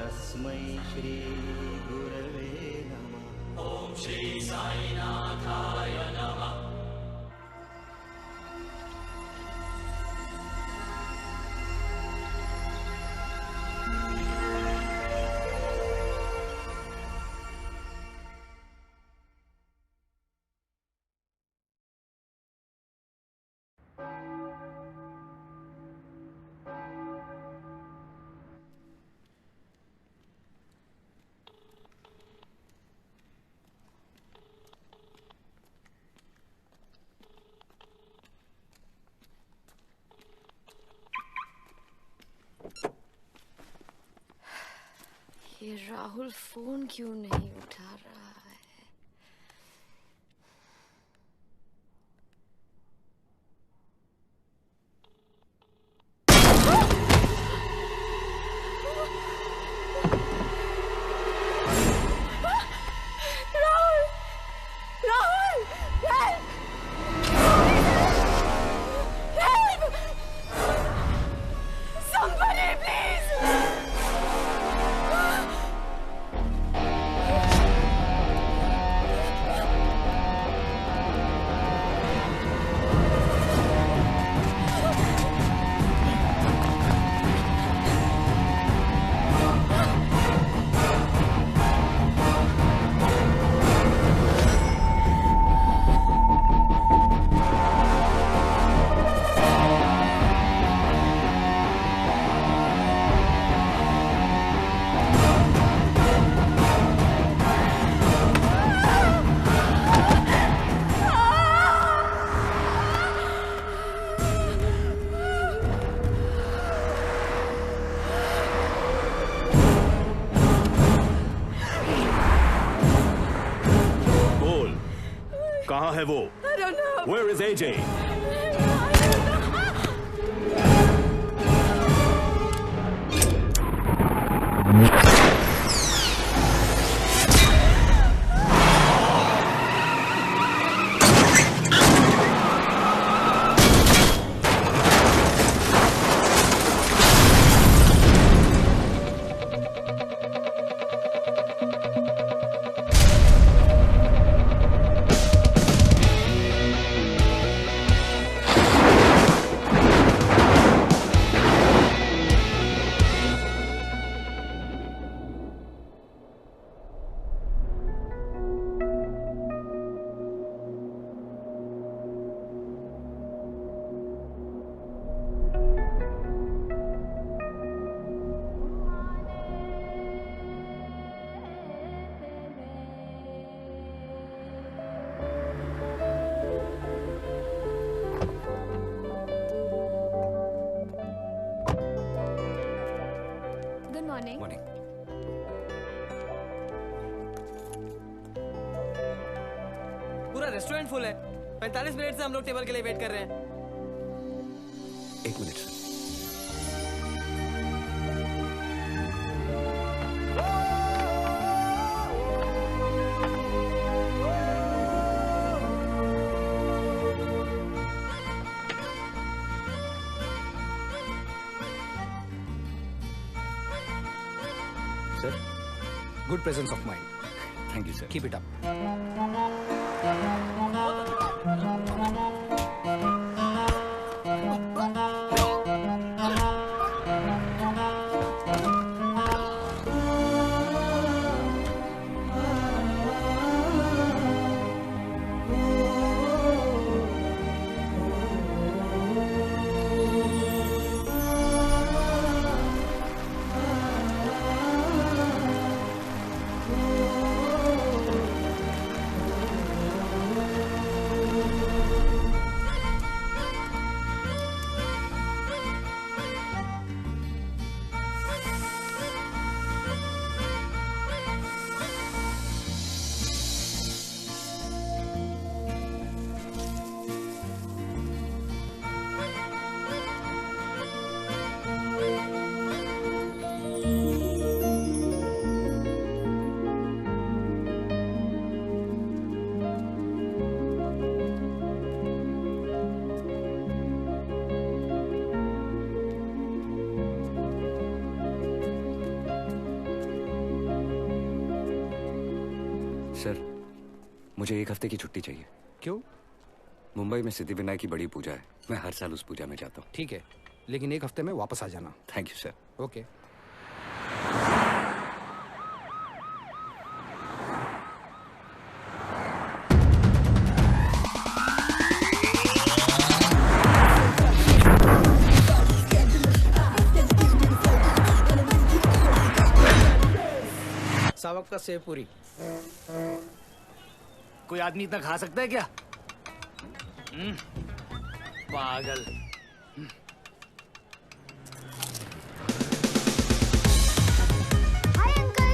तस्मै श्री गुरवे नमः। ओम श्री साईनाथाय नमः। ये राहुल फोन क्यों नहीं उठा रहा है? Rahul! Rahul! Help! Help! Somebody please! कहाँ है वो? I don't know. Where is AJ? Morning. पूरा रेस्टोरेंट फुल है। 45 मिनट से हम लोग टेबल के लिए वेट कर रहे हैं। 1 minute sir. Sir, good presence of mind. Thank you, sir. Keep it up. Sir, मुझे 1 हफ्ते की छुट्टी चाहिए। क्यों? मुंबई में सिद्धिविनायक की बड़ी पूजा है, मैं हर साल उस पूजा में जाता हूँ। ठीक है, लेकिन 1 हफ्ते में वापस आ जाना। Thank you sir. ओके। सावक का सेव पूरी। कोई आदमी इतना खा सकता है क्या? पागल। Hi uncle.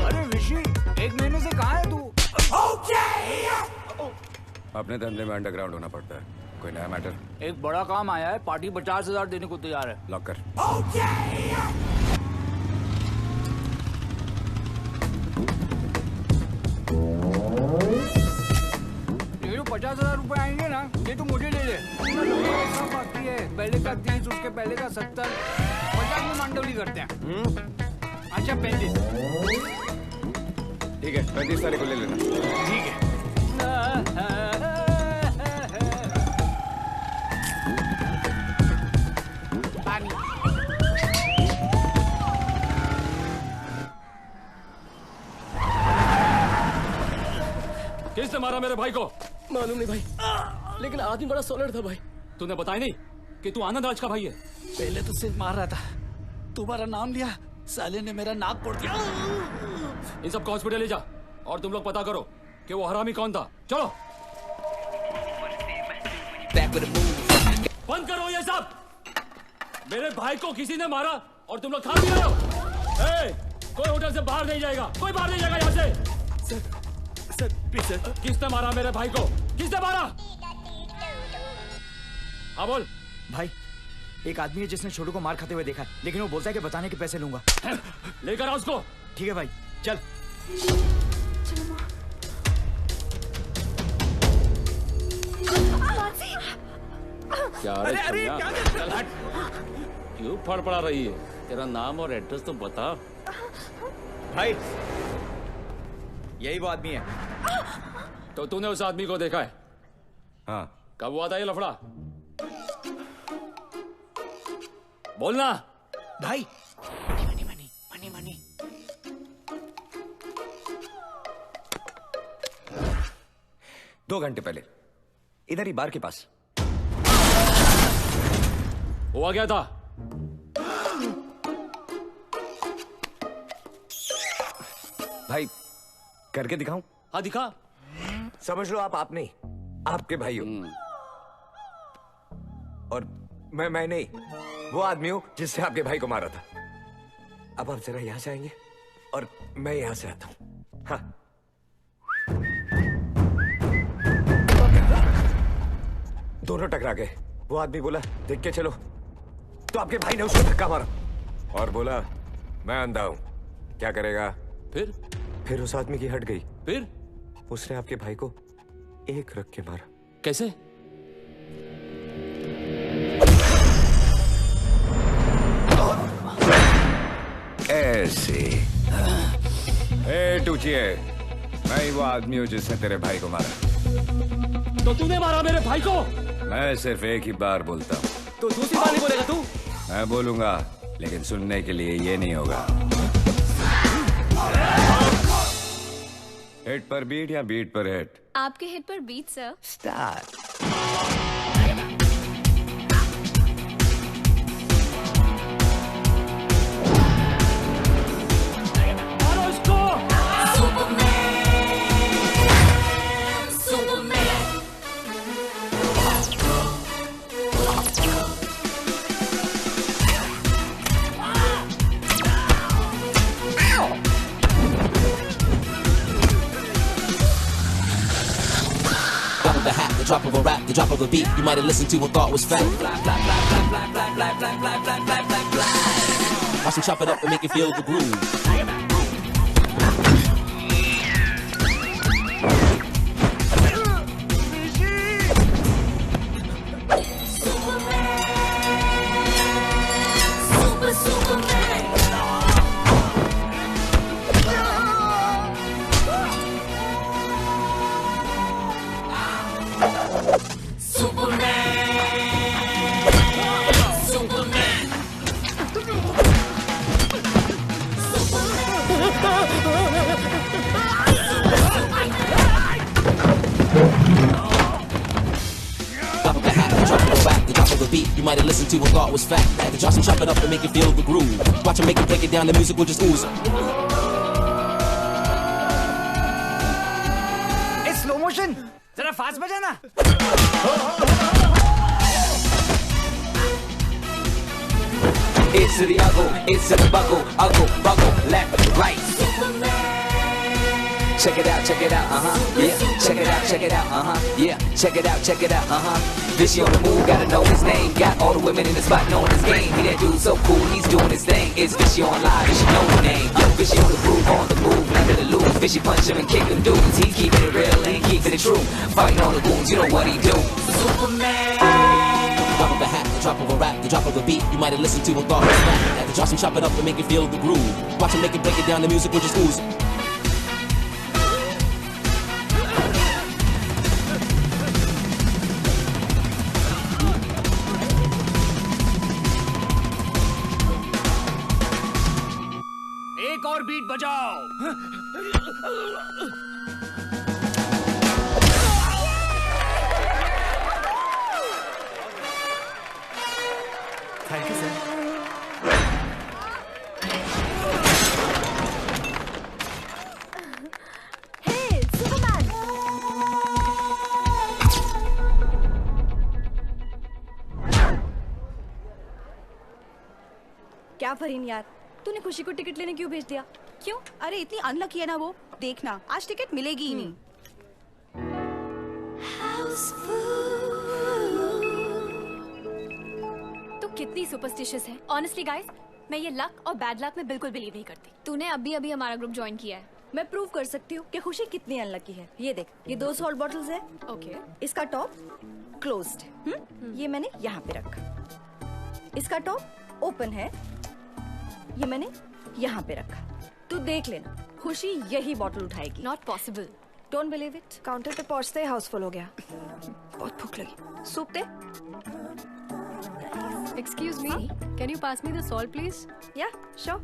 अरे ऋषि, 1 महीने से कहाँ है तू? अपने धंधे में अंडरग्राउंड होना पड़ता है। कोई नया मैटर? एक बड़ा काम आया है, पार्टी 50,000 देने को तैयार है। लॉक कर। ये जो 50,000 रुपए आएंगे ना, ये तो मुझे ले ले। सब बाकी है, पहले का 30, उसके पहले का 70, 50 में मांडवली करते हैं। अच्छा 35। ठीक है, 35 तारीख को ले लेना। ठीक है। पानी। किसने मारा मेरे भाई को? मालूम नहीं भाई, लेकिन आदमी बड़ा सॉलिड था भाई। तूने बताया नहीं कि तू आनंद राज का भाई है? पहले तो सिर्फ मार रहा था, तुम्हारा नाम लिया, साले ने मेरा नाक फोड़ दिया। इन सबको हॉस्पिटल ले जा और तुम लोग पता करो कि वो हरामी कौन था। चलो बंद करो ये सब। मेरे भाई को किसी ने मारा और तुम लोग खा भी रहे हो। कोई होटल से बाहर नहीं जाएगा, कोई बाहर नहीं जाएगा यहाँ से। Sir please sir. किसने मारा मेरे भाई को? किसने मारा? हाँ बोल। भाई, एक आदमी है जिसने छोटू को मार खाते हुए देखा है, लेकिन वो बोलता है कि बताने के पैसे लूंगा। लेकर आओ उसको। ठीक है भाई, चल। क्या? अरे चल हट। क्यों फड़फड़ा रही है? तेरा नाम और एड्रेस तो बता। भाई, यही वो आदमी है। तो तूने उस आदमी को देखा है? हाँ। कब हुआ था ये लफड़ा? बोलना भाई। मनी। 2 घंटे पहले इधर ही बार के पास हुआ क्या था? भाई, करके दिखाऊं? हाँ दिखा। समझ लो आप नहीं, आपके भाई हो। और मैं नहीं, वो आदमी हूं जिससे आपके भाई को मारा था। अब आप जरा यहां से आएंगे और मैं यहां से आता हूं। हाँ। दोनों टकरा गए। वो आदमी बोला देख के चलो, तो आपके भाई ने उसको धक्का मारा और बोला मैं अंधा हूं, क्या करेगा? फिर उस आदमी की हट गई। फिर उसने आपके भाई को एक रख के मारा। कैसे? ऐसे। टूचिए, मैं ही वो आदमी हूँ जिसने तेरे भाई को मारा। तो तूने मारा मेरे भाई को? मैं सिर्फ एक ही बार बोलता हूँ। तो दूसरी बार नहीं बोलेगा तू? मैं बोलूंगा, लेकिन सुनने के लिए ये नहीं होगा। हिट पर बीट या बीट पर हिट? आपके हिट पर beat sir. Start. Drop of a rap, the drop of a beat you might have listened to and thought was fat. Watch them chop it up and make you feel the groove. beat you might have listened to and thought was fact. I had to drop some, chop it up and make it feel the groove. Watch 'em make it, break it down, the music will just ooze. A slow motion जरा fast बजाना. It's to the elbow, it's to the buckle, buckle, left, right. Check it out, yeah. Check it out, yeah. Check it out, Fishy on the move, gotta know his name. Got all the women in the spot knowing his game. He that dude so cool, he's doing his thing. It's Fishy on live, you should know the name. Yo, Fishy on the groove, on the move, nothing to lose. Fishy punch him and kick him dudes. He's keeping it real and keeping it true. Fighting all the goons, you know what he do. Superman. Drop of a hat, the drop of a rap, the drop of a beat you might have listened to and thought was fact. Had to drop some, chop it up and make it feel the groove. Watch 'em make it, break it down, the music will just ooze. एक और beat बजाओ. Thank you sir. Hey, Superman! क्या फरीन यार, तूने खुशी को ticket लेने क्यों भेज दिया? क्यों? अरे इतनी अनलकी है ना वो. देखना आज टिकट मिलेगी ही नहीं. तू कितनी सुपरस्टिशियस है. ऑनेस्टली गाइस, मैं ये लक और बैड लक में बिल्कुल बिलीव नहीं करती. तूने अभी अभी हमारा ग्रुप ज्वाइन किया है. मैं प्रूव कर सकती हूँ कि खुशी कितनी अनलकी है. ये देख, ये 2 सॉल्ट बॉटल्स है. ओके. इसका टॉप क्लोज्ड है. ये मैंने यहाँ पे रखा. इसका टॉप ओपन है. ये मैंने यहाँ पे रखा. तू देख लेना, खुशी यही बॉटल उठाएगी. Not possible. Don't believe it. Counter पे पहुंचते ही हाउसफुल हो गया. बहुत भूख लगी. Soup they. Excuse me, can you pass me the salt please? या श्योर.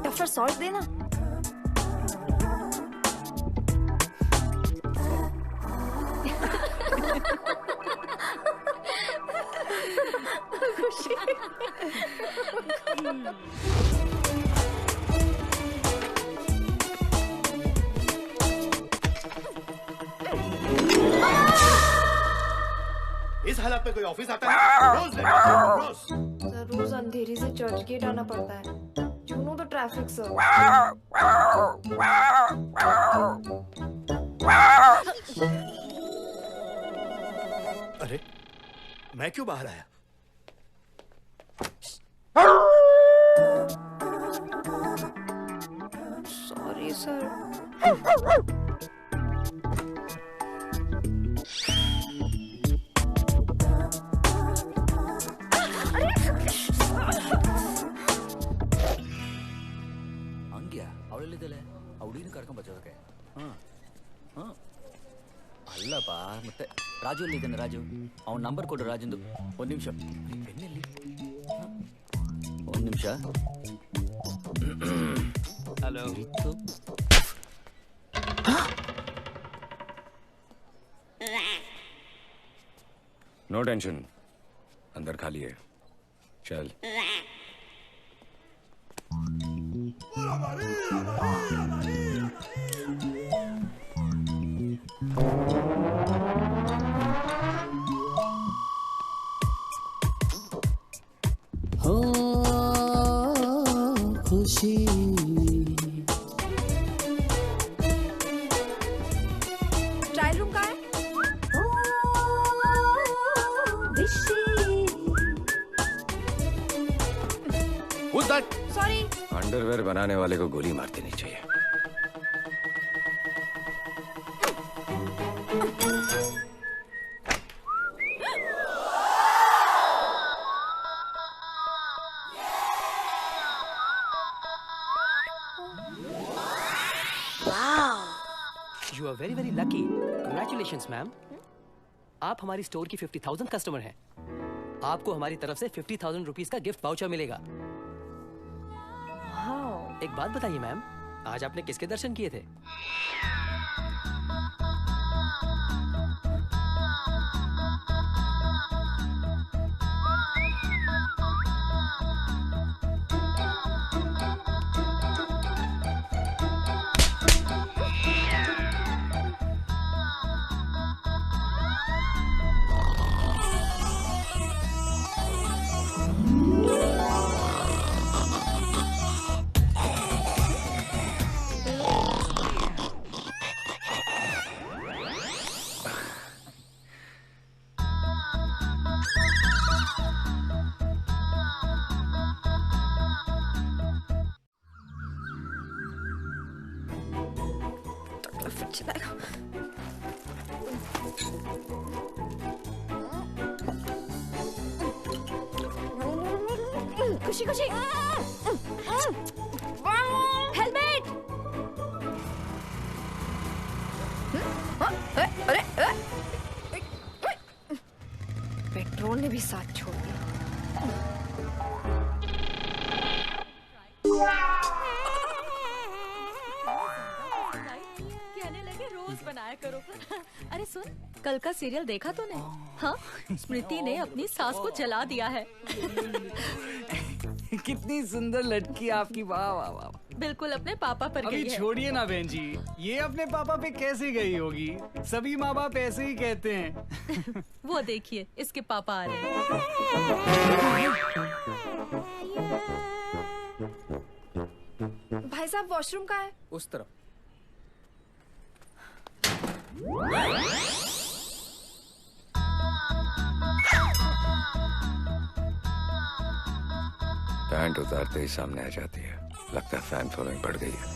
टफर सॉल्ट देना. खुशी. इस हालत में कोई ऑफिस आता है? रोज रोज. सर, रोज अंधेरी से चर्च गेट आना पड़ता है. You know the traffic sir. अरे मैं क्यों बाहर आया? Sorry sir. ಅಲ್ಲಪ್ಪ ಮತ್ತೆ ರಾಜು ಅಲ್ಲಿದ್ದಾನೆ. ರಾಜು ಅವನ ನಂಬರ್ ಕೊಡು. ರಾಜಂದು ಒಂದು ನಿಮಿಷ. ಪೆನ್ನಲ್ಲಿ ಒಂದು ನಿಮಿಷ. ಹಲೋ. नो टेंशन, अंदर खाली है. चल. हो खुशी ट्रायल रूम कहाँ है? Who's that? सॉरी. अंडरवेयर बनाने वाले को गोली मार देनी चाहिए. You are very lucky. Congratulations, ma'am. आप हमारी स्टोर की 50,000 कस्टमर हैं. आपको हमारी तरफ से 50,000 रुपीस का गिफ्ट वाउचर मिलेगा. एक बात बताइए मैम, आज आपने किसके दर्शन किए थे? खुशी खुशी हेलमेट। अरे पेट्रोल ने भी साथ छोड़ दिया। कहने लगे रोज बनाया करो। अरे सुन, कल का सीरियल देखा तूने? हाँ, स्मृति ने अपनी सास को जला दिया है। कितनी सुंदर लड़की आपकी, वाह वाह वाह। बिल्कुल अपने पापा पर अभी गई है। छोड़िए ना बहन जी, ये अपने पापा पे कैसे गई होगी? सभी माँ बाप ऐसे ही कहते हैं। वो देखिए, इसके पापा आ रहे हैं। भाई साहब वॉशरूम कहाँ है? उस तरफ। पैंट उतारते ही सामने आ जाती है। लगता है फैन फॉलोइंग बढ़ गई है।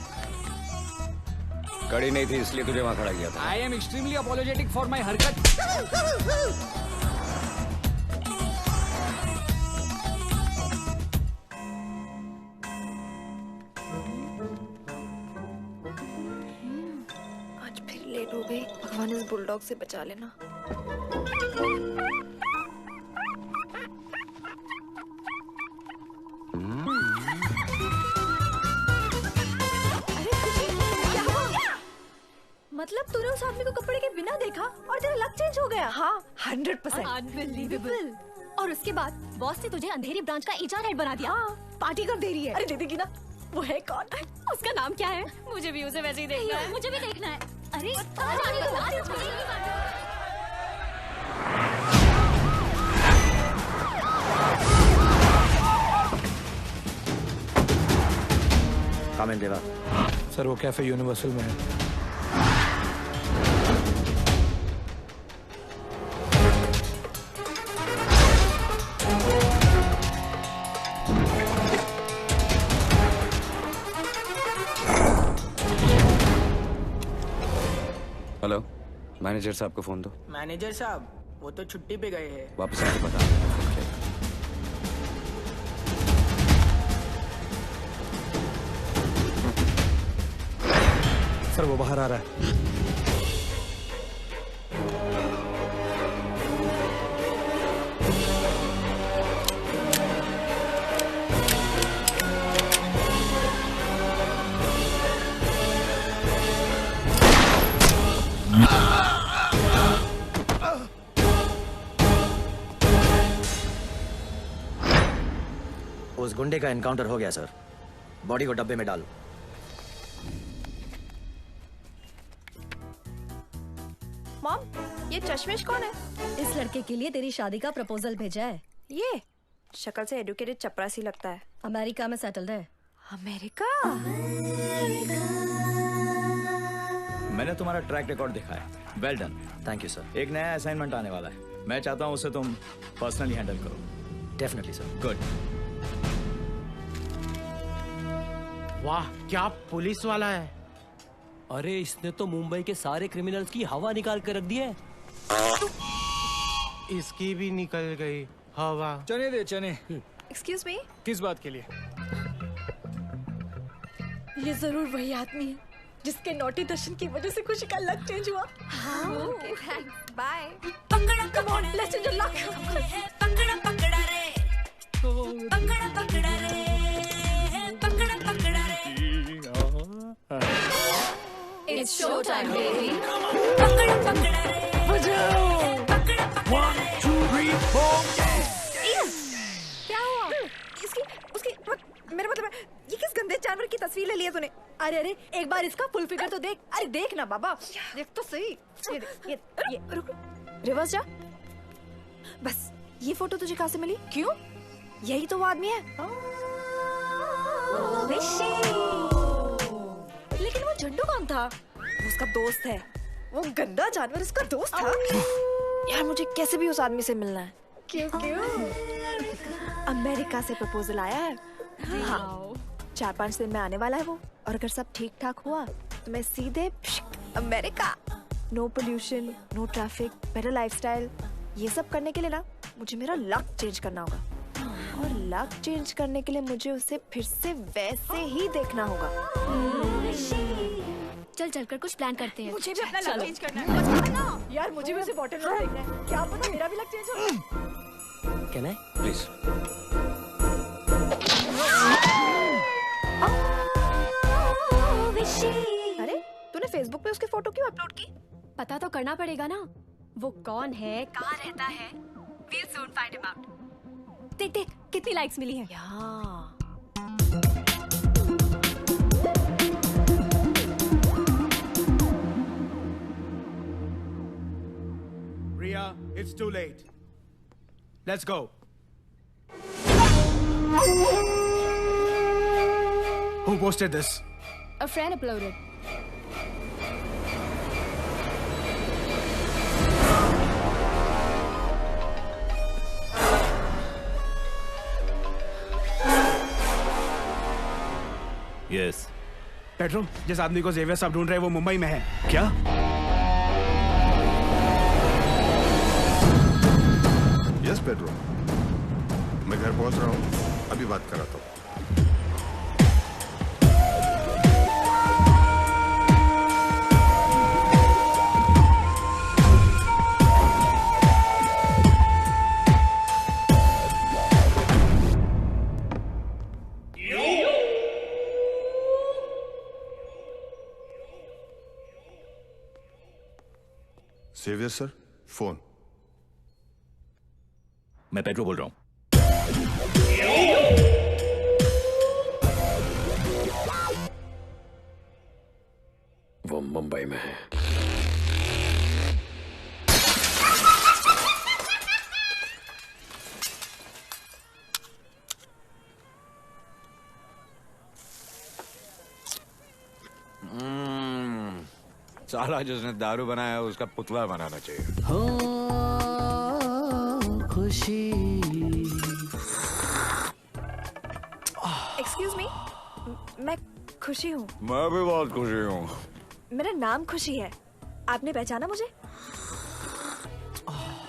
कड़ी नहीं थी इसलिए तुझे वहां खड़ा किया था। I am extremely apologetic for my हरकत। आज फिर लेट हो गई। भगवान इस बुलडॉग से बचा लेना। मतलब तूने उस आदमी को कपड़े के बिना देखा और तेरा लक चेंज हो गया? हाँ, 100%। अनबिलीवेबल। और उसके बाद बॉस ने तुझे अंधेरी ब्रांच का एचआर हेड बना दिया। पार्टी कब दे रही है? अरे दे देगी ना। वो है कौन? उसका नाम क्या है? मुझे भी उसे वैसे ही देखना है। मुझे भी देखना है। अरे बता रही। कामेन देवा। सर वो कैफे यूनिवर्सल में है। हेलो, मैनेजर साहब को फोन दो। मैनेजर साहब वो तो छुट्टी पे गए हैं। वापस आके बता। सर वो बाहर आ रहा है। उस गुंडे का एनकाउंटर हो गया सर। बॉडी को डब्बे में डालो। मॉम, ये चश्मिश कौन है? इस लड़के के लिए तेरी शादी का प्रपोजल भेजा है। ये शक्ल से एडुकेटेड चपरासी लगता है। अमेरिका में सेटल्ड है। अमेरिका? मैंने तुम्हारा ट्रैक रिकॉर्ड देखा है। Well done. Thank you sir. एक नया असाइनमेंट आने वाला है। मैं चाहता हूँ उसे तुम पर्सनली हैंडल करो। Definitely sir. गुड। वाह, क्या पुलिस वाला है। अरे इसने तो मुंबई के सारे क्रिमिनल्स की हवा निकाल कर रख दी है। इसकी भी निकल गई हवा। चने दे चने। Excuse me. किस बात के लिए? ये जरूर वही आदमी है जिसके नोटी दर्शन की वजह से खुशी का लक चेंज हुआ। Okay thanks, bye. Come on, let's change your luck. पकड़ा पकड़ा रे, पकड़ा पकड़ा रे, पकड़ा पकड़ा रे। It's show time, baby. पकड़ा पकड़ा रे, बजाओ। पकड़ा पकड़ा रे। 1 2 3 4। क्या हुआ? इसकी उसकी मेरा मतलब है, ये किस गंदे जानवर की तस्वीर ले ली है तूने? अरे अरे, एक बार इसका फुल फिगर तो देख। अरे देख ना बाबा, देख तो सही। ये रुक, रिवर्स जा। बस ये फोटो तुझे कहाँ से मिली? क्यों? यही तो वो आदमी है। लेकिन वो झंडू कौन था? वो उसका दोस्त है। वो गंदा जानवर उसका दोस्त था। यार मुझे कैसे भी उस आदमी से मिलना है। क्यों क्यों? अमेरिका से प्रपोजल आया है। हाँ, 4-5 दिन में आने वाला है वो। और अगर सब ठीक ठाक हुआ तो मैं सीधे America. No pollution, no traffic, better lifestyle. ये सब करने के लिए ना मुझे मेरा लक चेंज करना होगा। और लक चेंज करने के लिए मुझे उसे फिर से वैसे ही देखना होगा। चल चलकर कुछ प्लान करते हैं। मुझे भी अपना लक चेंज करना है। यार मुझे भी उसे बॉटल में देखना है। क्या पता मेरा भी लक चेंज हो। Can I please. अरे तूने फेसबुक पे उसकी फोटो क्यों अपलोड की? पता तो करना पड़ेगा ना, वो कौन है, कहाँ रहता है। We'll soon find him out. देख देख कितनी लाइक्स मिली है। Riya, it's too late. Let's go. Who posted this? A friend uploaded. Yes. Petro, जिस आदमी को जेवियर साहब ढूंढ रहे हैं वो मुंबई में है क्या? यस पेट्रो, मैं घर पहुंच रहा हूँ, अभी बात कराता हूँ। Xavier sir, phone. मैं पेट्रो बोल रहा हूँ। वो मुंबई में है। साला जिसने दारू बनाया उसका पुतला बनाना चाहिए। हो खुशी। एक्सक्यूज मी, मैं खुशी हूँ। मैं भी बहुत खुशी हूँ। मेरा नाम खुशी है। आपने पहचाना मुझे?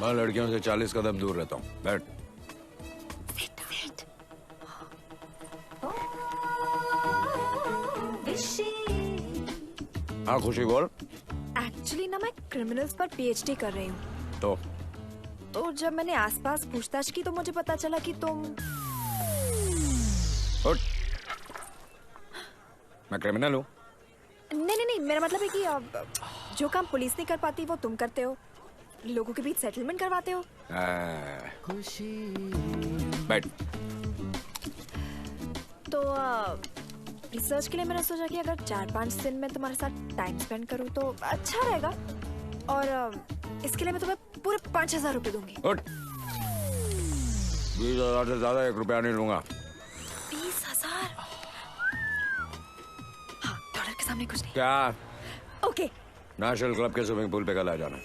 मैं लड़कियों से 40 कदम दूर रहता हूँ। बैठ। हाँ खुशी बोल। एक्चुअली ना मैं क्रिमिनल्स पर पीएचडी कर रही हूँ। तो जब मैंने आसपास पूछताछ की तो मुझे पता चला कि तुम। मैं क्रिमिनल हूँ? नहीं, मेरा मतलब है कि जो काम पुलिस नहीं कर पाती वो तुम करते हो। लोगों के बीच सेटलमेंट करवाते हो। खुशी। बैठ। तो रिसर्च के लिए मैंने सोचा कि अगर 4-5 दिन में तुम्हारे साथ टाइम स्पेंड करूं तो अच्छा रहेगा। और इसके लिए मैं तुम्हें पूरे 5,000 रुपए दूंगी। 20,000 से ज्यादा 1 रुपया नहीं लूंगा। 20,000? हाँ, डॉलर के सामने कुछ नहीं। क्या? ओके। नेशनल क्लब के स्विमिंग पूल पे कल आ जाना।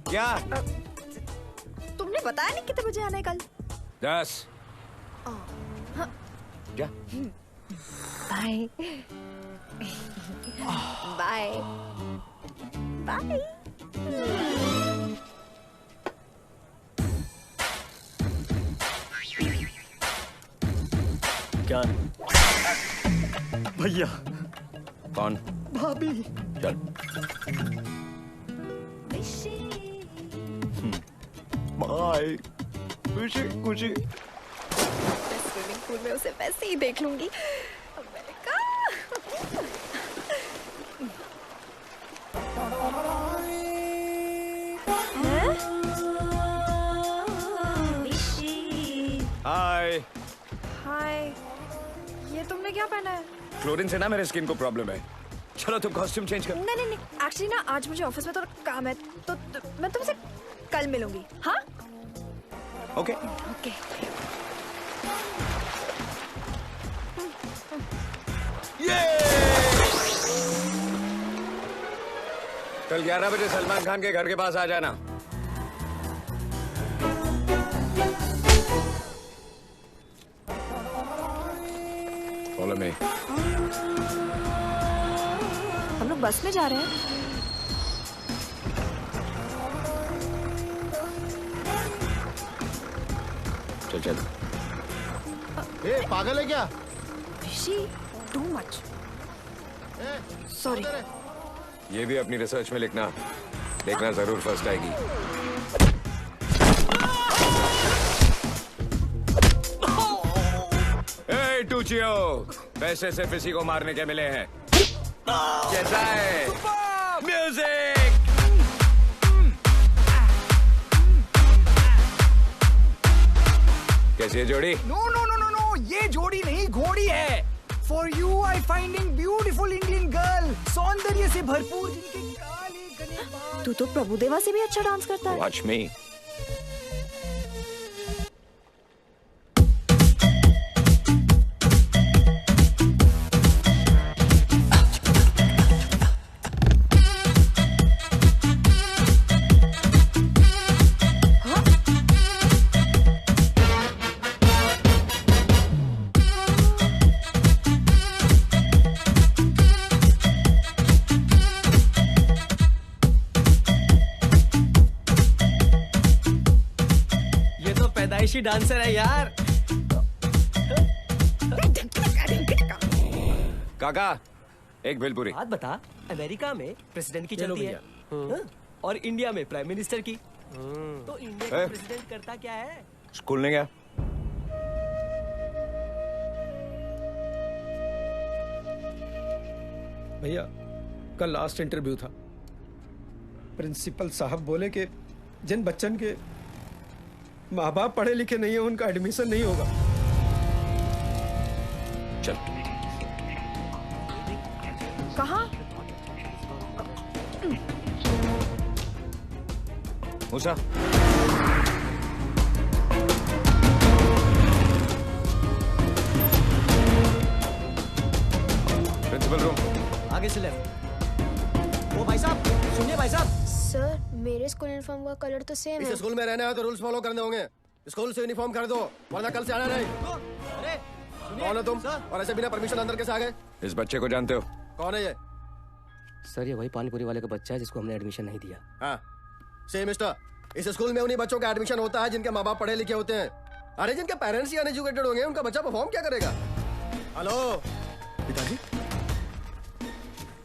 क्या? तुमने बताया नहीं कितने बजे आना है कल? 10। क्या? Bye bye bye. क्या? भैया। कौन? भाभी। चल। बाय। खुशी खुशी। मैं स्विमिंग पूल में उसे वैसे ही देख लूंगी। हाय। हाय। ये तुमने क्या पहना है? क्लोरीन से ना मेरे स्किन को प्रॉब्लम है। चलो तुम कॉस्ट्यूम चेंज कर। नहीं, एक्चुअली ना आज मुझे ऑफिस में थोड़ा काम है तो मैं तुमसे कल मिलूंगी। हाँ? ओके। कल 11 बजे सलमान खान के घर के पास आ जाना। Follow me. लोग बस में जा रहे हैं। चल चल। ए, पागल है क्या? ऋषि, टू मच। सॉरी। ये भी अपनी रिसर्च में लिखना, देखना जरूर फर्स्ट आएगी। ए टूचियो, पैसे सिर्फ इसी को मारने के मिले हैं। कैसा है? म्यूजिक। कैसी है जोड़ी? No no no no no, ये जोड़ी नहीं घोड़ी है। For you I finding beautiful Indian girl, सौंदर्य से भरपूर, जिनके काले घने बाल। तू तो प्रभुदेवा से भी अच्छा डांस करता है। Watch me. पैदाइशी डांसर है यार। काका, एक भेलपुरी। बात बता, अमेरिका में प्रेसिडेंट की चलती है हाँ? और इंडिया में प्राइम मिनिस्टर की। तो इंडिया का प्रेसिडेंट करता क्या है? स्कूल नहीं गया? भैया, कल लास्ट इंटरव्यू था। प्रिंसिपल साहब बोले कि जिन बच्चन के माँ बाप पढ़े लिखे नहीं है उनका एडमिशन नहीं होगा। चल। कहाँ? मूसा। Principal room. आगे से लेफ्ट। वो भाई साहब, सुनिए भाई साहब। सर, मेरे स्कूल यूनिफॉर्म का कलर तो सेम है। इस स्कूल में रहना है तो रूल्स फॉलो करने होंगे। स्कूल से यूनिफॉर्म कर दो, वरना कल से आना नहीं। अरे कौन हो तुम? और ऐसे बिना परमिशन अंदर कैसे आ गए? इस बच्चे को जानते हो? कौन है ये? सर, ये वही पानीपुरी वाले का बच्चा है जिसको हमने एडमिशन नहीं दिया। हाँ, से मिस्टर, इस स्कूल में उन्हीं बच्चों का एडमिशन होता है जिनके माँ बाप पढ़े लिखे होते हैं। अरे जिनके पेरेंट्स ही अनएजुकेटेड होंगे, उनका बच्चा परफॉर्म क्या करेगा? हेलो पिताजी,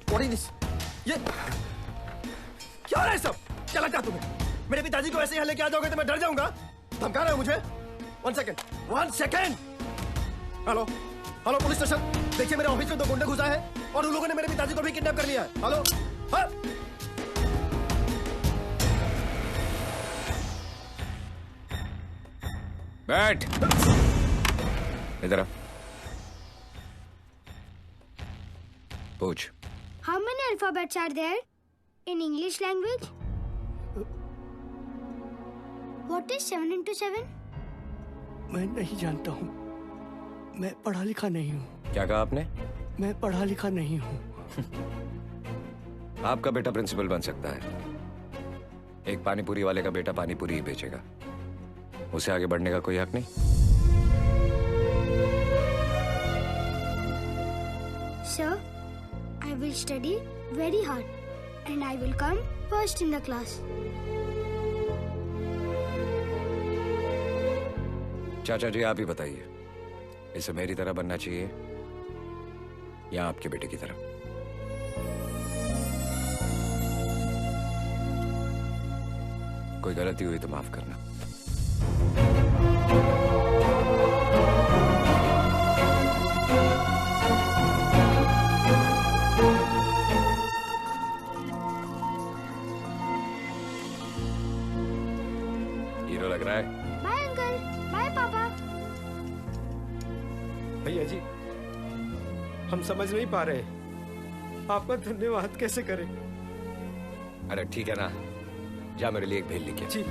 व्हाट इज दिस? ये क्या हो रहा है सब? क्या लगता है तुम्हें मेरे पिताजी को ऐसे यहाँ लेके आ जाओगे तो मैं डर जाऊंगा? धमका रहे हो मुझे? 1 second. Hello hello, police station. देखिए, मेरे ऑफिस में 2 गुंडे घुसा है और उन लोगों ने मेरे पिताजी को भी किडनैप कर लिया है। हेलो, हाँ? बैठ। इधर आ। पूछ। How many alphabets are there in English language? What is 7 into 7? मैं नहीं जानता हूँ, मैं पढ़ा लिखा नहीं हूँ। क्या कहा आपने? मैं पढ़ा लिखा नहीं हूँ। आपका बेटा प्रिंसिपल बन सकता है। एक पानीपुरी वाले का बेटा पानीपुरी ही बेचेगा, उसे आगे बढ़ने का कोई हक नहीं। Sir, I will study very hard and I will come first in the class. चाचा जी, आप ही बताइए, इसे मेरी तरह बनना चाहिए या आपके बेटे की तरह? कोई गलती हुई तो माफ करना। हीरो लग रहा है। Bye uncle, bye पापा। भैया जी, हम समझ नहीं पा रहे, आपका धन्यवाद कैसे करें? अरे ठीक है ना, जा मेरे लिए एक भेल लेके। जी।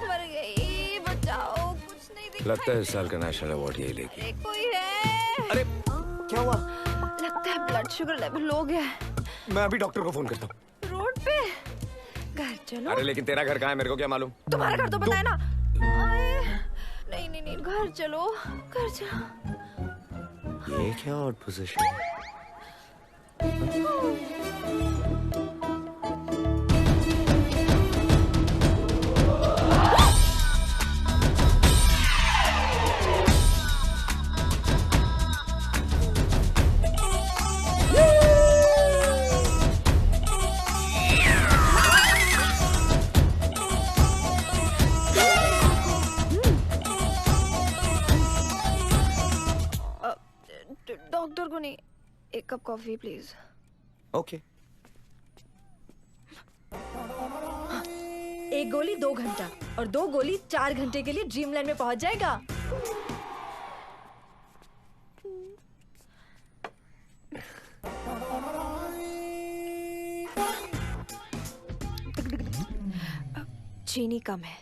मर गई, बचाओ, कुछ नहीं दिख। लगता है इस साल का नेशनल अवार्ड यही लेगी। कोई है? अरे क्या हुआ? लगता है ब्लड शुगर लेवल लो गया है। मैं अभी डॉक्टर को फोन करता हूँ। रोड पे घर चलो। अरे लेकिन तेरा घर कहाँ है, मेरे को क्या मालूम? तुम्हारा घर तो पता है ना। नहीं नहीं नहीं, घर चलो, घर चलो। ये क्या और पोजीशन? डॉक्टर को नहीं, एक कप कॉफी प्लीज। ओके। एक गोली 2 घंटा और 2 गोली 4 घंटे के लिए ड्रीमलैंड में पहुंच जाएगा। चीनी कम है।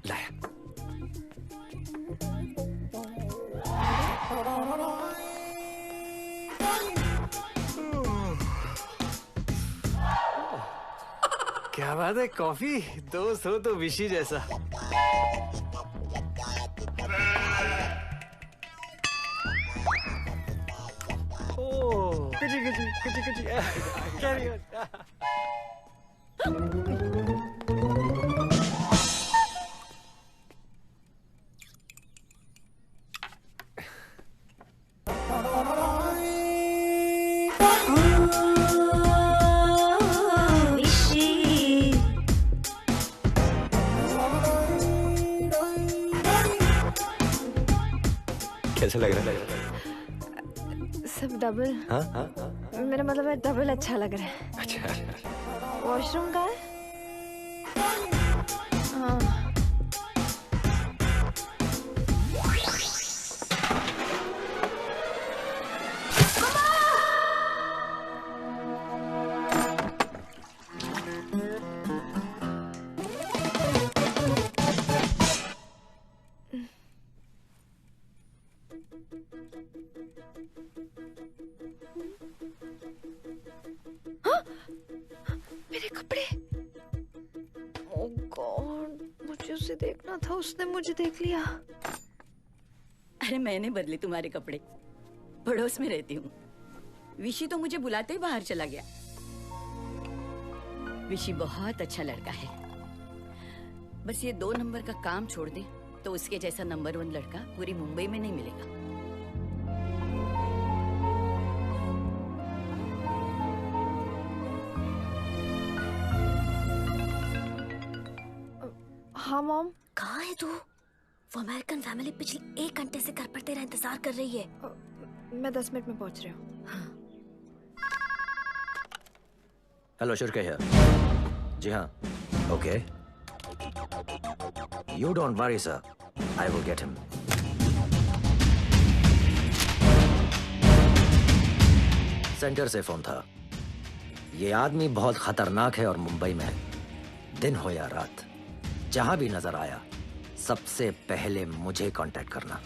लाया। क्या बात है, कॉफी दोस्त हो तो विशी जैसा। ओह, कुछ कैरी ऑन। कैसा लग रहा है? सब डबल। हाँ हाँ। मेरा मतलब है डबल अच्छा लग रहा है। अच्छा। वॉशरूम का है? हाँ। मेरे कपड़े। ओह गॉड, मुझे उसे देखना था, उसने मुझे देख लिया। अरे मैंने बदले तुम्हारे कपड़े, पड़ोस में रहती हूँ। विशी तो मुझे बुलाते ही बाहर चला गया। विशी बहुत अच्छा लड़का है, बस ये 2 नंबर का काम छोड़ दे तो उसके जैसा नंबर 1 लड़का पूरी मुंबई में नहीं मिलेगा। हाँ मॉम। कहाँ है तू? वो अमेरिकन फैमिली पिछले 1 घंटे से घर पर तेरा इंतजार कर रही है। मैं 10 मिनट में पहुंच रही हूँ। Hello शुरके here. जी हाँ। Okay. You don't worry sir, I will get him. Centre से फोन था। ये आदमी बहुत खतरनाक है और मुंबई में है। दिन हो या रात, जहां भी नजर आया सबसे पहले मुझे कांटेक्ट करना।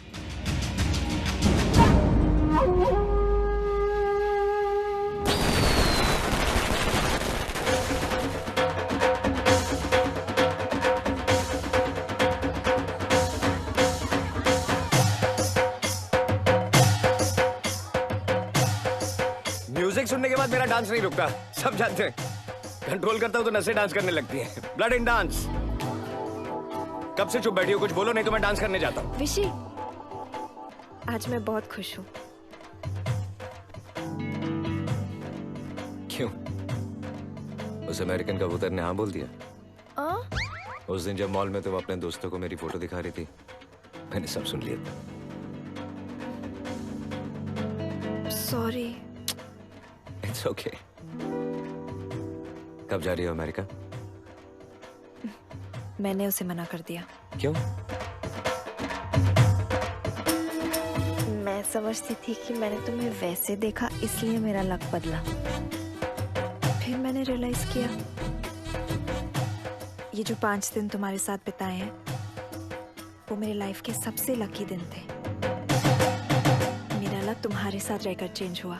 म्यूजिक सुनने के बाद मेरा डांस नहीं रुकता, सब जानते हैं। कंट्रोल करता हूं तो नसें डांस करने लगती हैं। Blood in dance. कब से चुप बैठी हो, कुछ बोलो नहीं तो मैं डांस करने जाता हूँ। विशी, आज मैं बहुत खुश हूँ। क्यों? उस अमेरिकन कबूतर ने हाँ बोल दिया? उस दिन जब मॉल में तो वो अपने दोस्तों को मेरी फोटो दिखा रही थी, मैंने सब सुन लिया। सॉरी। It's okay. कब जा रही हो अमेरिका? मैंने उसे मना कर दिया। क्यों? मैं समझती थी कि मैंने तुम्हें वैसे देखा इसलिए मेरा लक बदला। फिर मैंने रियलाइज किया ये जो 5 दिन तुम्हारे साथ बिताए हैं वो मेरे लाइफ के सबसे लकी दिन थे। मेरा लक तुम्हारे साथ रहकर चेंज हुआ।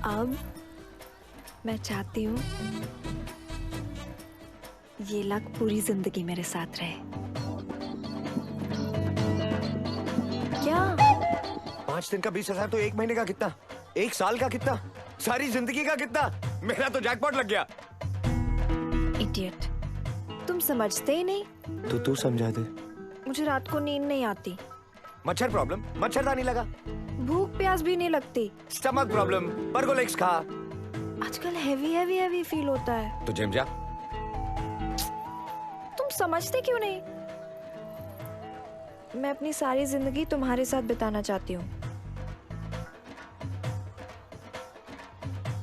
अब मैं चाहती हूँ ये लक पूरी जिंदगी मेरे साथ रहे। क्या? 5 दिन का 20,000 तो 1 महीने का कितना, 1 साल का कितना, सारी जिंदगी का कितना? मेरा तो जैकपॉट लग गया। इडियट, तुम समझते ही नहीं। तो तू समझा दे। मुझे रात को नींद नहीं आती। मच्छर प्रॉब्लम, मच्छरदानी लगा। भूख प्यास भी नहीं लगती। स्टमक प्रॉब्लम, परगोलेक्स खा। आजकल हैवी फील होता है। तो जिम जा। तुम समझते क्यों नहीं? मैं अपनी सारी जिंदगी तुम्हारे साथ बिताना चाहती हूँ।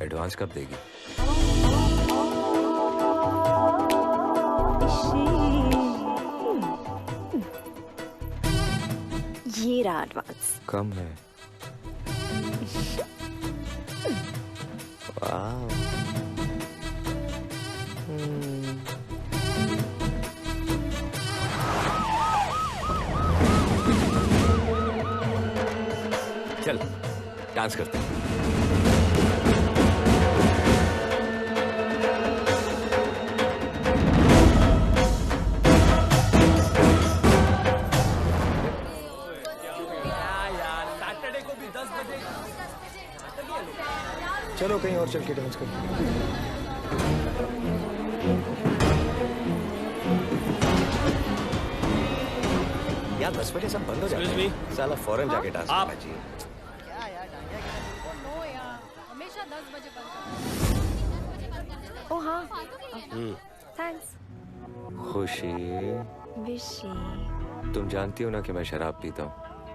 एडवांस कब देगी? ये रहा एडवांस। कम है। वाह। चल डांस करते हैं। चलो कहीं और चल के डांस करते हैं। यार 10 बजे सब बंद हो जाता है। साला फौरन जाके डांस करना चाहिए। हमेशा 10 बजे बंद। ओ हाँ, थैंक्स। खुशी, विशी। तुम जानती हो ना कि मैं शराब पीता हूँ,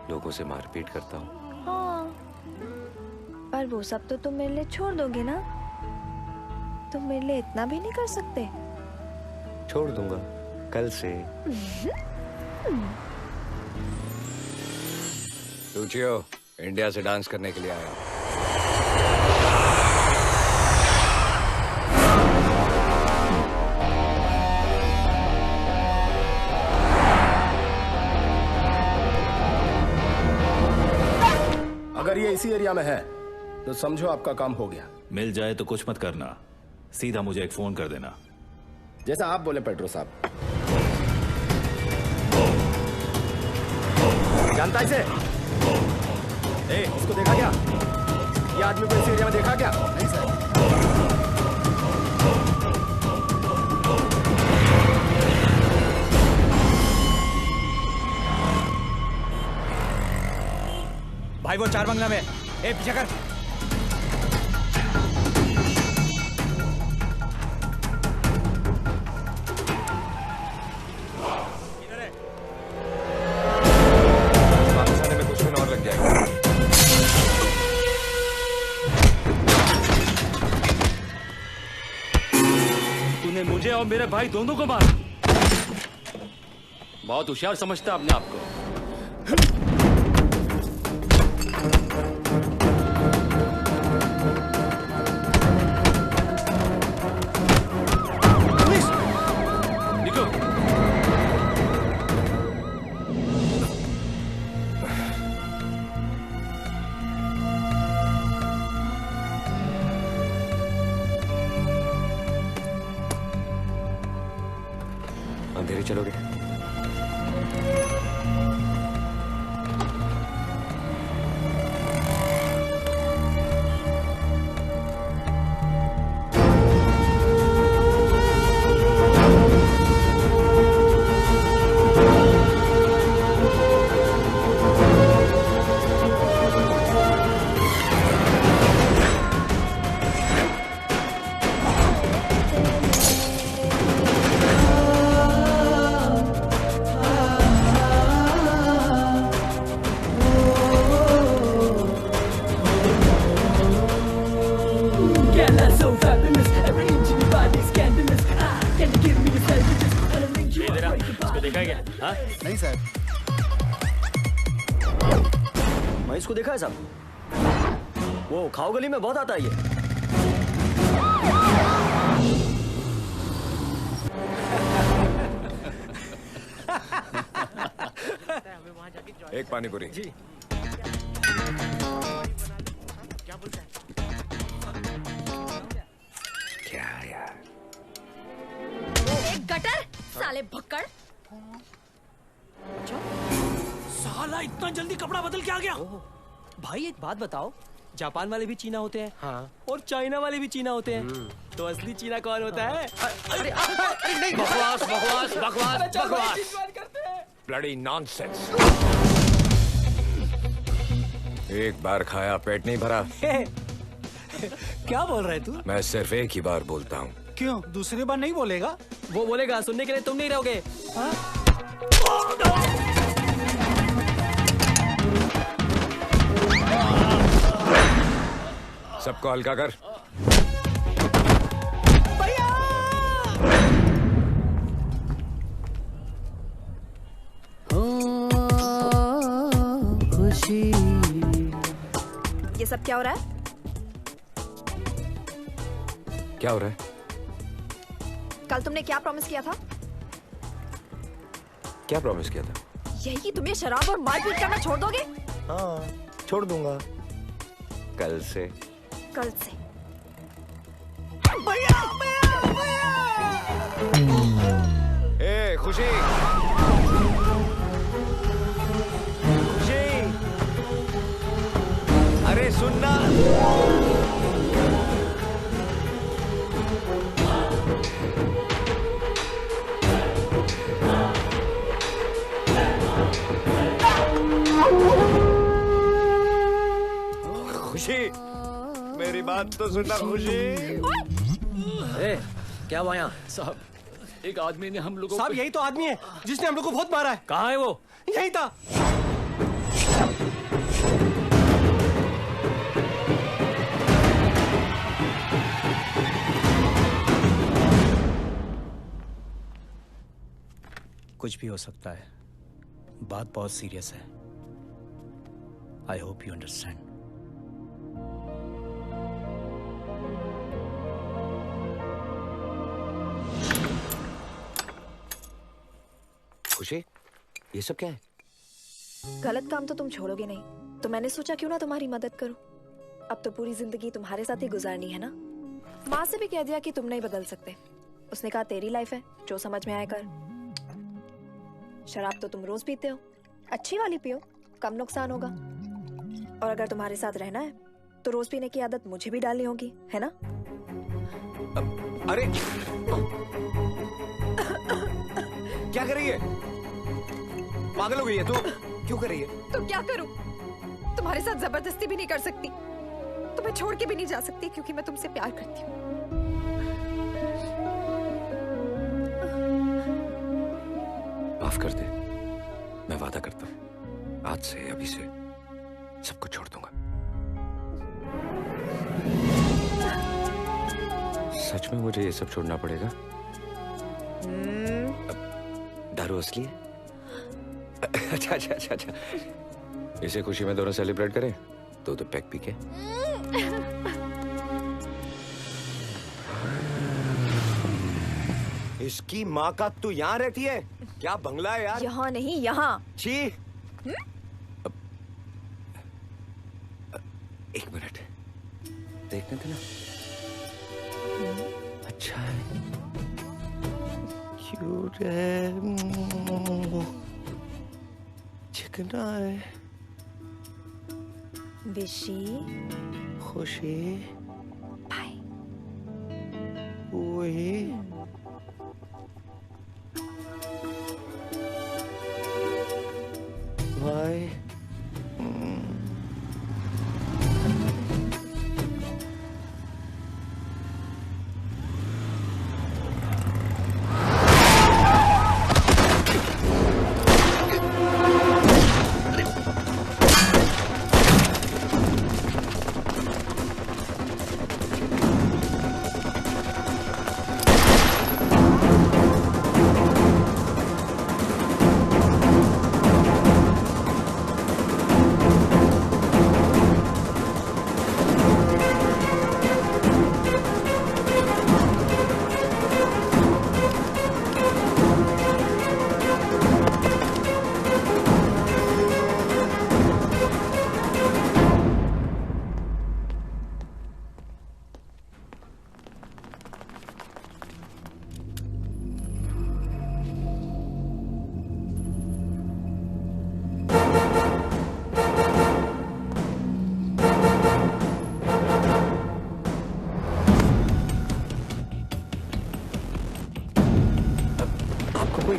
लोगों से मारपीट करता हूँ। हाँ, पर वो सब तो तुम मेरे लिए छोड़ दोगे ना? तुम मेरे लिए इतना भी नहीं कर सकते? छोड़ दूंगा कल से। लूचियो, इंडिया से डांस करने के लिए आया। अगर ये इसी एरिया में है तो समझो आपका काम हो गया। मिल जाए तो कुछ मत करना, सीधा मुझे एक फोन कर देना। जैसा आप बोले पेट्रो साहब। जानता है इसे? इसको देखा क्या? ये आदमी को इस एरिया में देखा क्या? नहीं सर। भाई वो 4 बंगला में। पीछे कर। तूने मुझे और मेरे भाई दोनों को मारा। बहुत होशियार समझता अपने आप को। अंधेरे चलोगे? नहीं सर। मैं इसको देखा है साहब, वो खाओ गली में बहुत आता है ये। एक पानी पूरी। जी। साले भक्कड़। साला इतना जल्दी कपड़ा बदल के आ गया। भाई एक बात बताओ, जापान वाले भी चीना होते हैं हाँ। और चाइना वाले भी चीना होते हैं, तो असली चीना कौन होता है? अरे नहीं, बकवास बकवास बकवास बकवास। करते हैं। Bloody nonsense. एक बार खाया पेट नहीं भरा। क्या बोल रहा है तू? मैं सिर्फ एक ही बार बोलता हूँ। क्यों दूसरी बार नहीं बोलेगा? वो बोलेगा, सुनने के लिए तुम नहीं रहोगे हाँ? सबको हल्का कर। खुशी। ये सब क्या हो रहा है? क्या हो रहा है? कल तुमने क्या प्रॉमिस किया था? क्या प्रॉमिस किया था? यही, तुम ये शराब और मारपीट करना छोड़ दोगे? हाँ, छोड़ दूंगा। कल से। कल से। ए खुशी, खुशी, अरे सुनना। खुशी, मेरी बात तो सुनना खुशी। ए, क्या हुआ यहाँ? साहब, एक आदमी ने हम लोगों साहब, यही तो आदमी है जिसने हम लोग को बहुत मारा है। कहाँ है वो? यही था। कुछ भी हो सकता है, बात बहुत सीरियस है। I hope you understand. खुशी, ये सब क्या है? गलत काम तो तुम छोड़ोगे नहीं, तो मैंने सोचा क्यों ना तुम्हारी मदद करूं। अब तो पूरी जिंदगी तुम्हारे साथ ही गुजारनी है ना। माँ से भी कह दिया कि तुम नहीं बदल सकते। उसने कहा तेरी लाइफ है, जो समझ में आए कर। शराब तो तुम रोज पीते हो, अच्छी वाली पियो, कम नुकसान होगा। और अगर तुम्हारे साथ रहना है तो रोज पीने की आदत मुझे भी डालनी होगी, है ना? अरे क्या कर रही है? पागल हो गई है तू? क्यों कर रही है? तो क्या करूं? तुम्हारे साथ जबरदस्ती भी नहीं कर सकती, तुम्हें छोड़ के भी नहीं जा सकती, क्योंकि मैं तुमसे प्यार करती हूँ। माफ कर दे, मैं वादा करता हूँ, आज से अभी से सबको छोड़ दूंगा। सच में मुझे ये सब छोड़ना पड़ेगा? दारू असली है? अच्छा अच्छा अच्छा अच्छा, इसे खुशी में दोनों सेलिब्रेट करें तो पैक पी के। इसकी माँ का तू यहाँ रहती है? क्या बंगला है यार? यहाँ नहीं, यहाँ। छी। एक मिनट देखने थे ना। अच्छा है, क्यूट है, चिकना है। विशी, खुशी, बाय। वही बाय।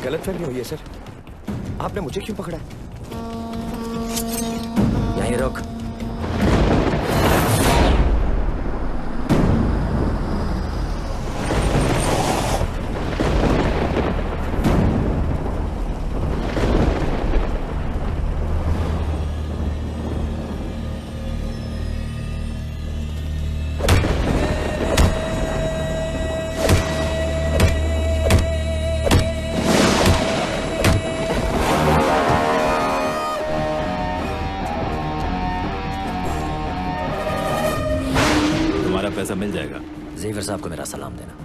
गलतफहमी हुई है सर। आपने मुझे क्यों पकड़ा? यहीं रुक। पैसा मिल जाएगा। जेवर साहब को मेरा सलाम देना।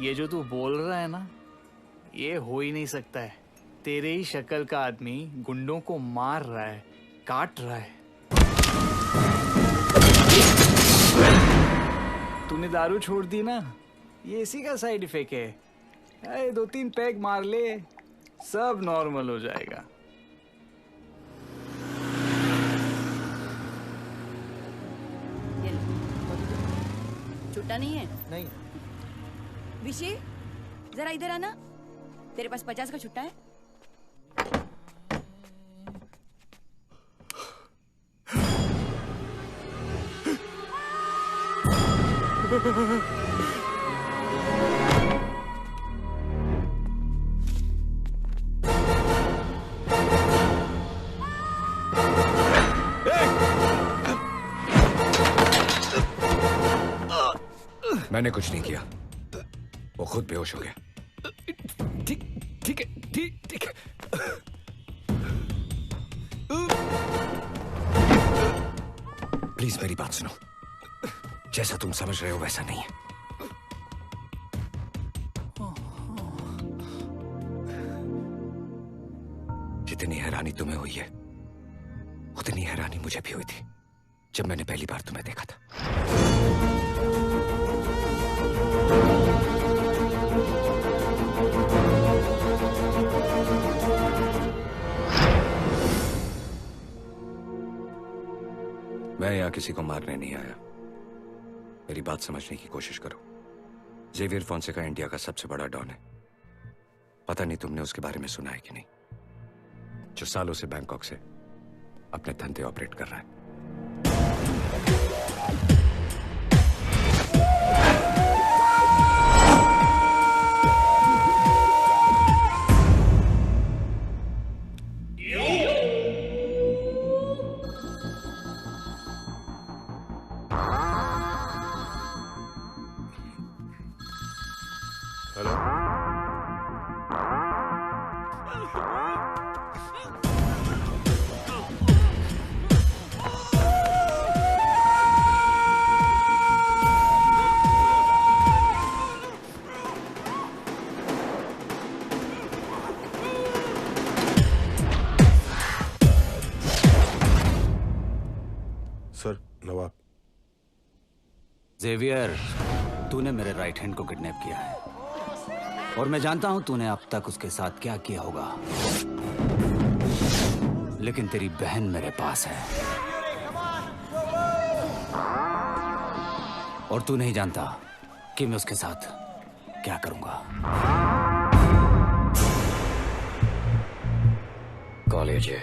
ये जो तू बोल रहा है ना, ये हो ही नहीं सकता है। तेरे ही शक्ल का आदमी गुंडों को मार रहा है, काट रहा है। तूने दारू छोड़ दी ना, ये इसी का साइड इफेक्ट है। अरे 2-3 पैग मार ले, सब नॉर्मल हो जाएगा। छुट्टा नहीं है? नहीं। विशी, जरा इधर आना। तेरे पास 50 का छुट्टा है? मैंने कुछ नहीं किया, वो खुद बेहोश हो गया। ठीक है। प्लीज मेरी बात सुनो, जैसा तुम समझ रहे हो वैसा नहीं है। जितनी हैरानी तुम्हें हुई है उतनी हैरानी मुझे भी हुई थी जब मैंने पहली बार तुम्हें देखा था। मैं यहां किसी को मारने नहीं आया, मेरी बात समझने की कोशिश करो। जेवियर फोंसेका इंडिया का सबसे बड़ा डॉन है। पता नहीं तुमने उसके बारे में सुना है कि नहीं, जो सालों से बैंकॉक से अपने धंधे ऑपरेट कर रहा है। सर, नवाब। जेवियर, तूने मेरे राइट हैंड को किडनैप किया है और मैं जानता हूं तूने अब तक उसके साथ क्या किया होगा, लेकिन तेरी बहन मेरे पास है और तू नहीं जानता कि मैं उसके साथ क्या करूंगा। कॉलेज है।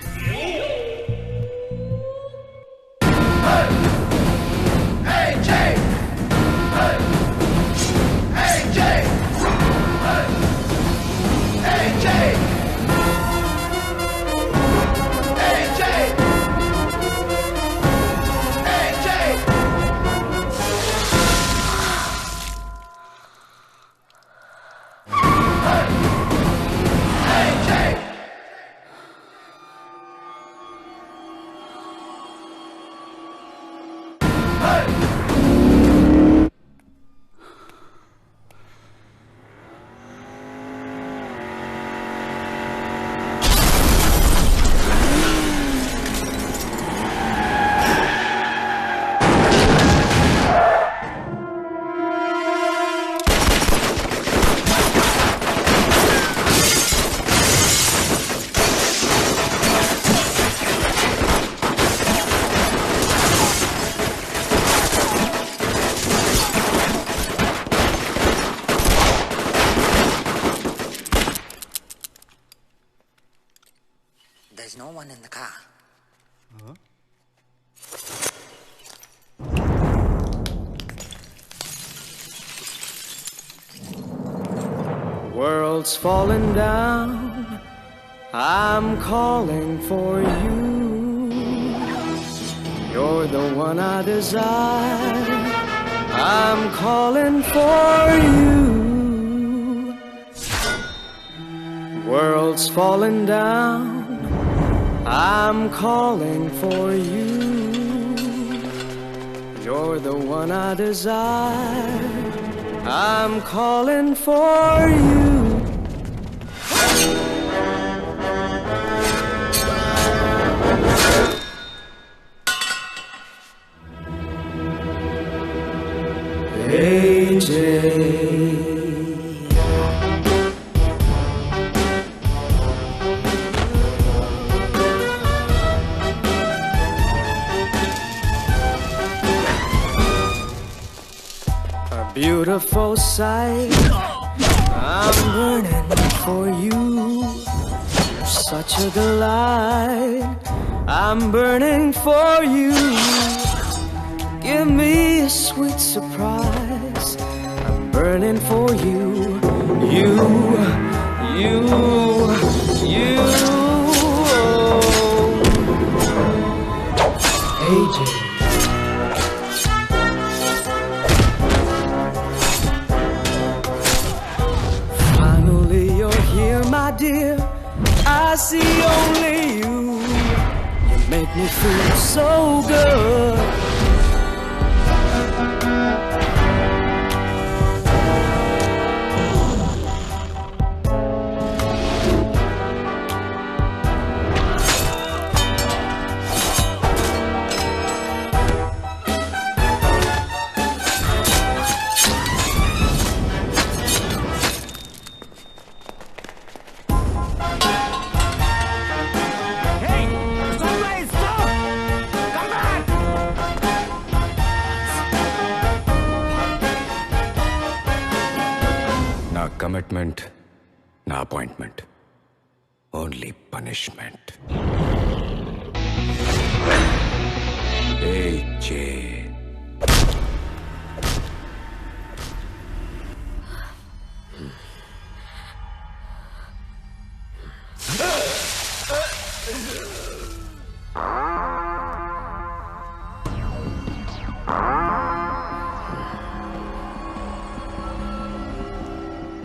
There's no one in the car. World's falling down. I'm calling for you. You're the one I desire. I'm calling for you. World's falling down. I'm calling for you. You're the one I desire. I'm calling for you. AJ. beautiful sight. I'm burning for you. You're such a delight. I'm burning for you. Give me a sweet surprise. I'm burning for you. You. AJ. Finally, you're here, my dear. I see only you. You make me feel so good. Commitment, no appointment, only punishment. AJ.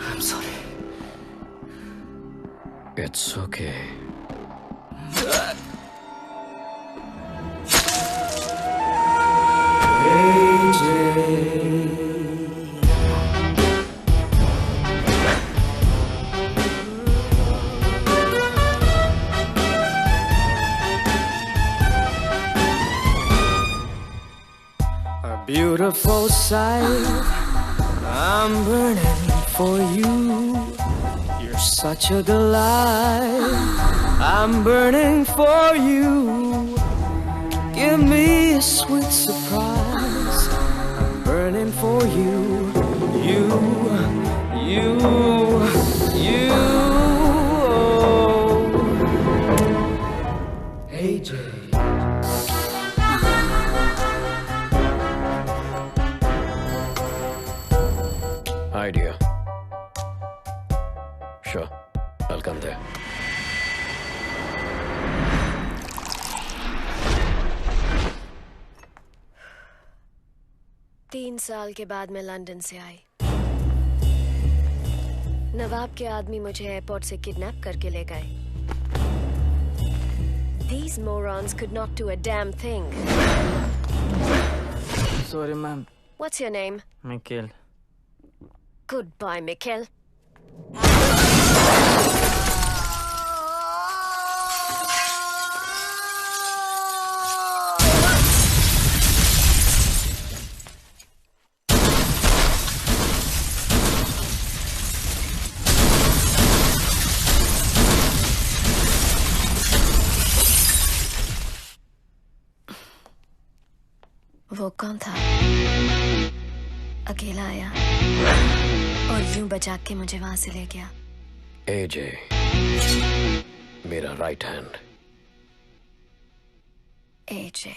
I'm sorry. It's okay. A beautiful sight. I'm burning for you. You're such a delight. I'm burning for you. Give me a sweet surprise. I'm burning for you. You. AJ. Idea. Sure, I'll come there. तीन साल के बाद मैं London से आई। नवाब के आदमी मुझे airport से किडनैप करके ले गए। These morons could not do a damn thing. Sorry, ma'am. What's your name? Mikhail. Goodbye, Mikhail. वो कौन था? अकेला आया और यूं बचा के मुझे वहां से ले गया। AJ, मेरा right hand. AJ।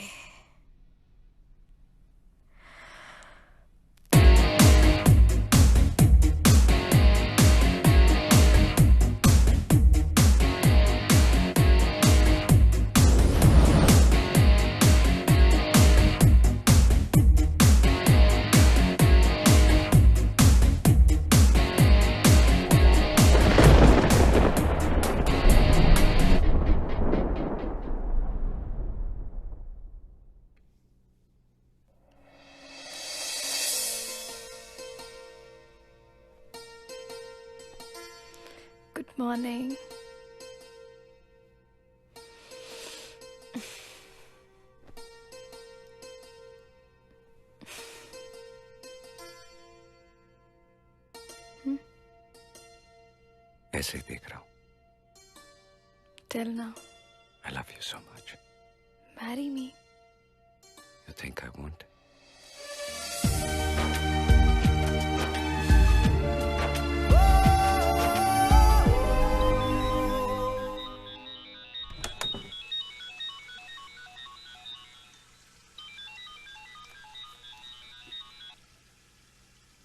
Good morning. ऐसे ही देख रहा हूं। Till now. I love you so much. Marry me. You think I won't?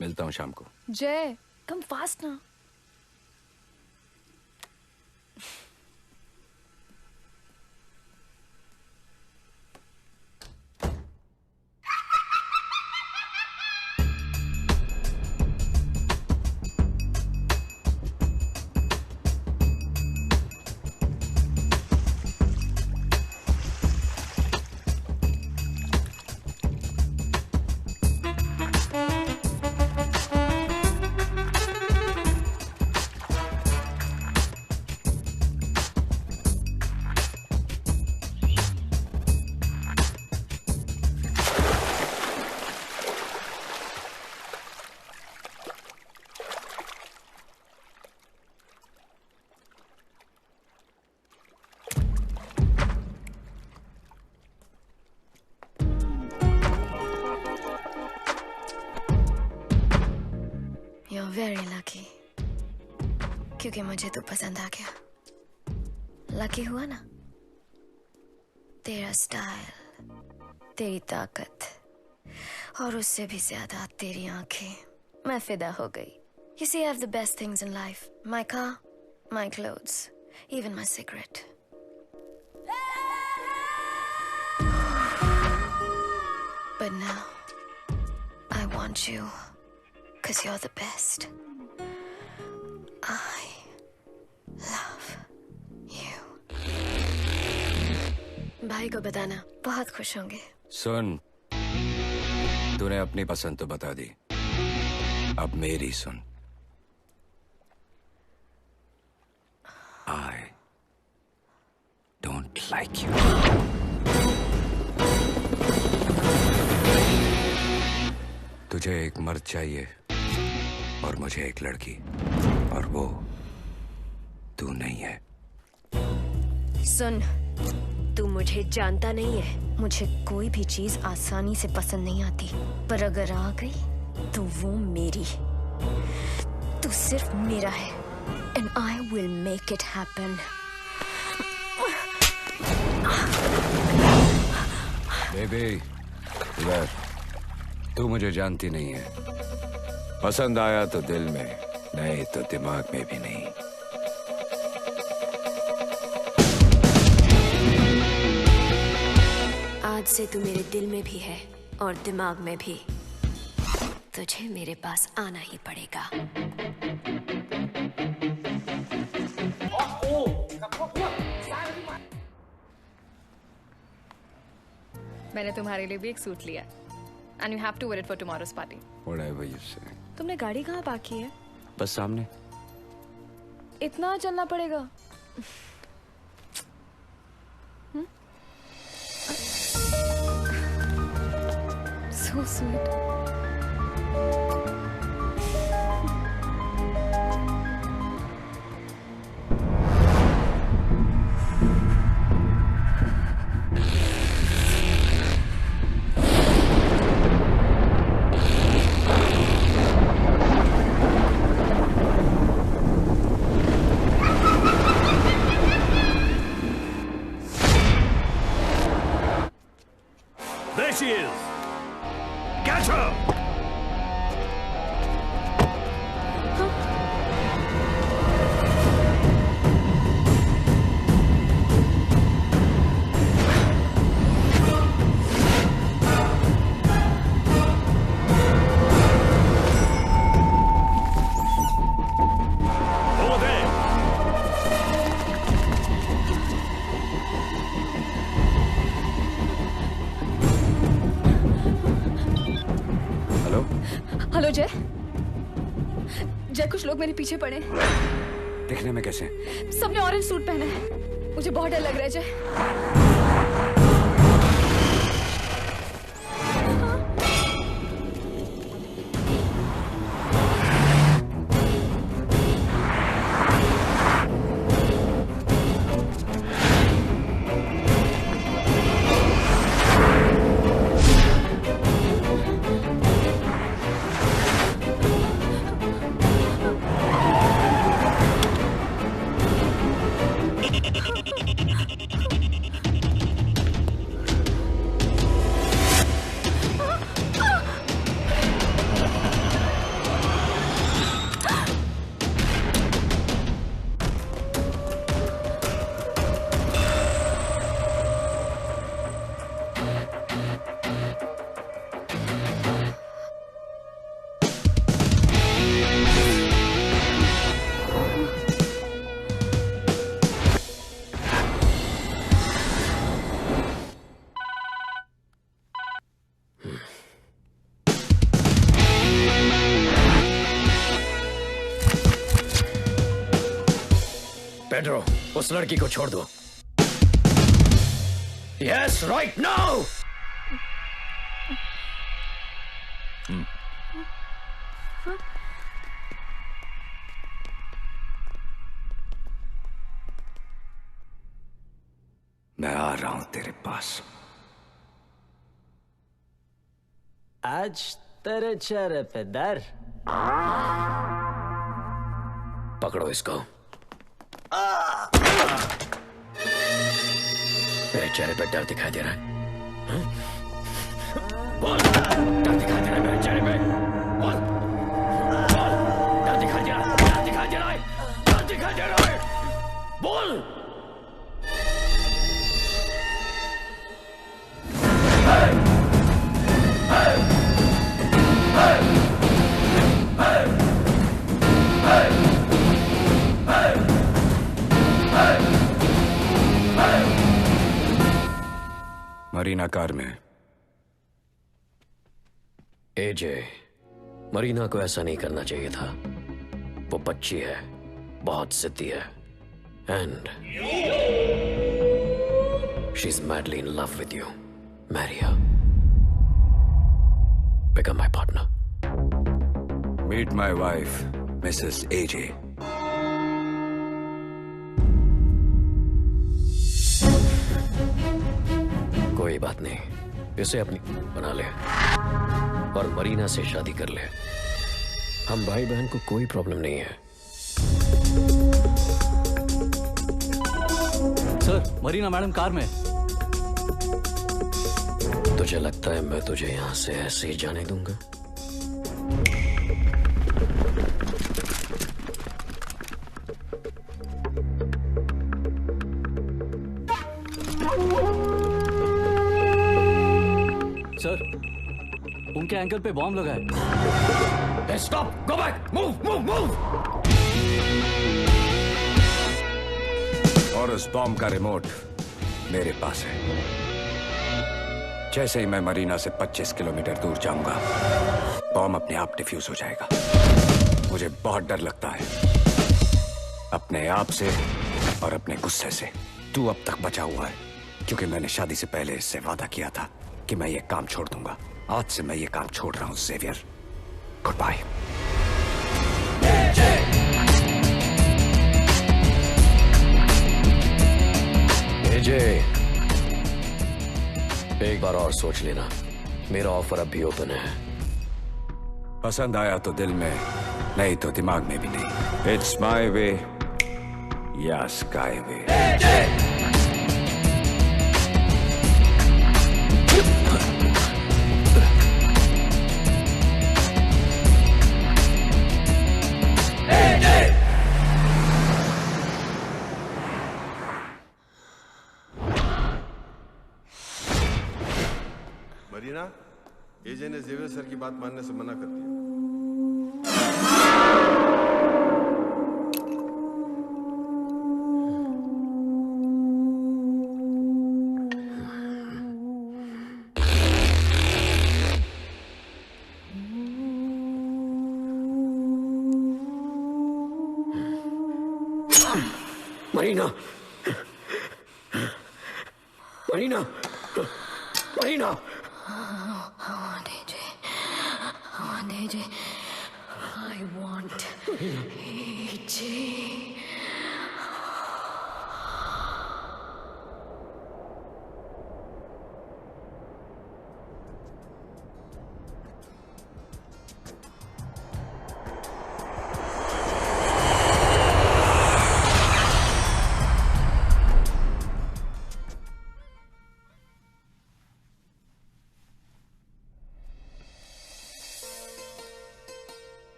मिलता हूँ शाम को। जय कम फास्ट ना। You're very lucky. क्योंकि मुझे तो पसंद आ गया। लकी हुआ ना? तेरा स्टाइल, तेरी ताकत और उससे भी ज्यादा तेरी आंखें। मैं फिदा हो गई। You see, I have the best things in life. My car, my clothes, even my cigarette. But now, I want you. 'Cause you're the best. I love you. भाई को बताना, बहुत खुश होंगे। सुन, तूने अपनी पसंद तो बता दी, अब मेरी सुन। I don't like you. तुझे एक मर्द चाहिए और मुझे एक लड़की, और वो तू नहीं है। सुन, तू मुझे जानता नहीं है। मुझे कोई भी चीज आसानी से पसंद नहीं आती, पर अगर आ गई तो वो मेरी। तू सिर्फ मेरा है, and I will make it happen. Baby, इधर। तू मुझे जानती नहीं है। पसंद आया तो दिल में, नहीं तो दिमाग में भी नहीं। आज से तू मेरे दिल में भी है और दिमाग में भी। तुझे मेरे पास आना ही पड़ेगा। मैंने तुम्हारे लिए भी एक सूट लिया, and you have to wear it for tomorrow's party. Whatever you say. तुमने गाड़ी कहाँ पार्क की है? बस सामने। इतना चलना पड़ेगा? So sweet. There she is! Catch her! Over there! Hello? Hello जय। जय, कुछ लोग मेरे पीछे पड़े। दिखने में कैसे? सबने ऑरेंज सूट पहना है। मुझे बहुत डर लग रहा है जय। पेड्रो, उस लड़की को छोड़ दो। Yes, right now. मैं आ रहा हूं तेरे पास। आज तेरे चेहरे पे डर। पकड़ो इसको। मेरे चेहरे पे डर दिखाई दे रहा है। हाँ? बोल, डर दिखाई दे रहा है मेरे चेहरे पे। बोल, बोल, डर दिखाई दे रहा है, डर दिखाई दे रहा है, डर दिखाई दे रहा है। बोल। मरीना कार में। एजे, मरीना को ऐसा नहीं करना चाहिए था। वो बच्ची है, बहुत जिद्दी है, and she is madly in love with you. Marry her, become my partner. Meet my wife Mrs AJ. कोई बात नहीं, इसे अपनी बना ले और मरीना से शादी कर ले। हम भाई बहन को कोई प्रॉब्लम नहीं है। सर, मरीना मैडम कार में। तुझे लगता है मैं तुझे यहां से ऐसे ही जाने दूंगा? सर, उनके एंकल पे बॉम्ब लगा है। Stop, go back, move move move. और उस बॉम्ब का रिमोट मेरे पास है। जैसे ही मैं मरीना से 25 किलोमीटर दूर जाऊंगा, बॉम्ब अपने आप डिफ्यूज हो जाएगा। मुझे बहुत डर लगता है अपने आप से और अपने गुस्से से। तू अब तक बचा हुआ है क्योंकि मैंने शादी से पहले इससे वादा किया था कि मैं ये काम छोड़ दूंगा। आज से मैं ये काम छोड़ रहा हूं ज़ेवियर। Good bye. एजे, एक बार और सोच लेना, मेरा ऑफर अब भी ओपन है। पसंद आया तो दिल में, नहीं तो दिमाग में भी नहीं। इट्स माय वे या स्काई वे। मरीना, एजे ने ज़ेवियर सर की बात मानने से मना कर दिया। Marina, Marina, Marina. I want AJ.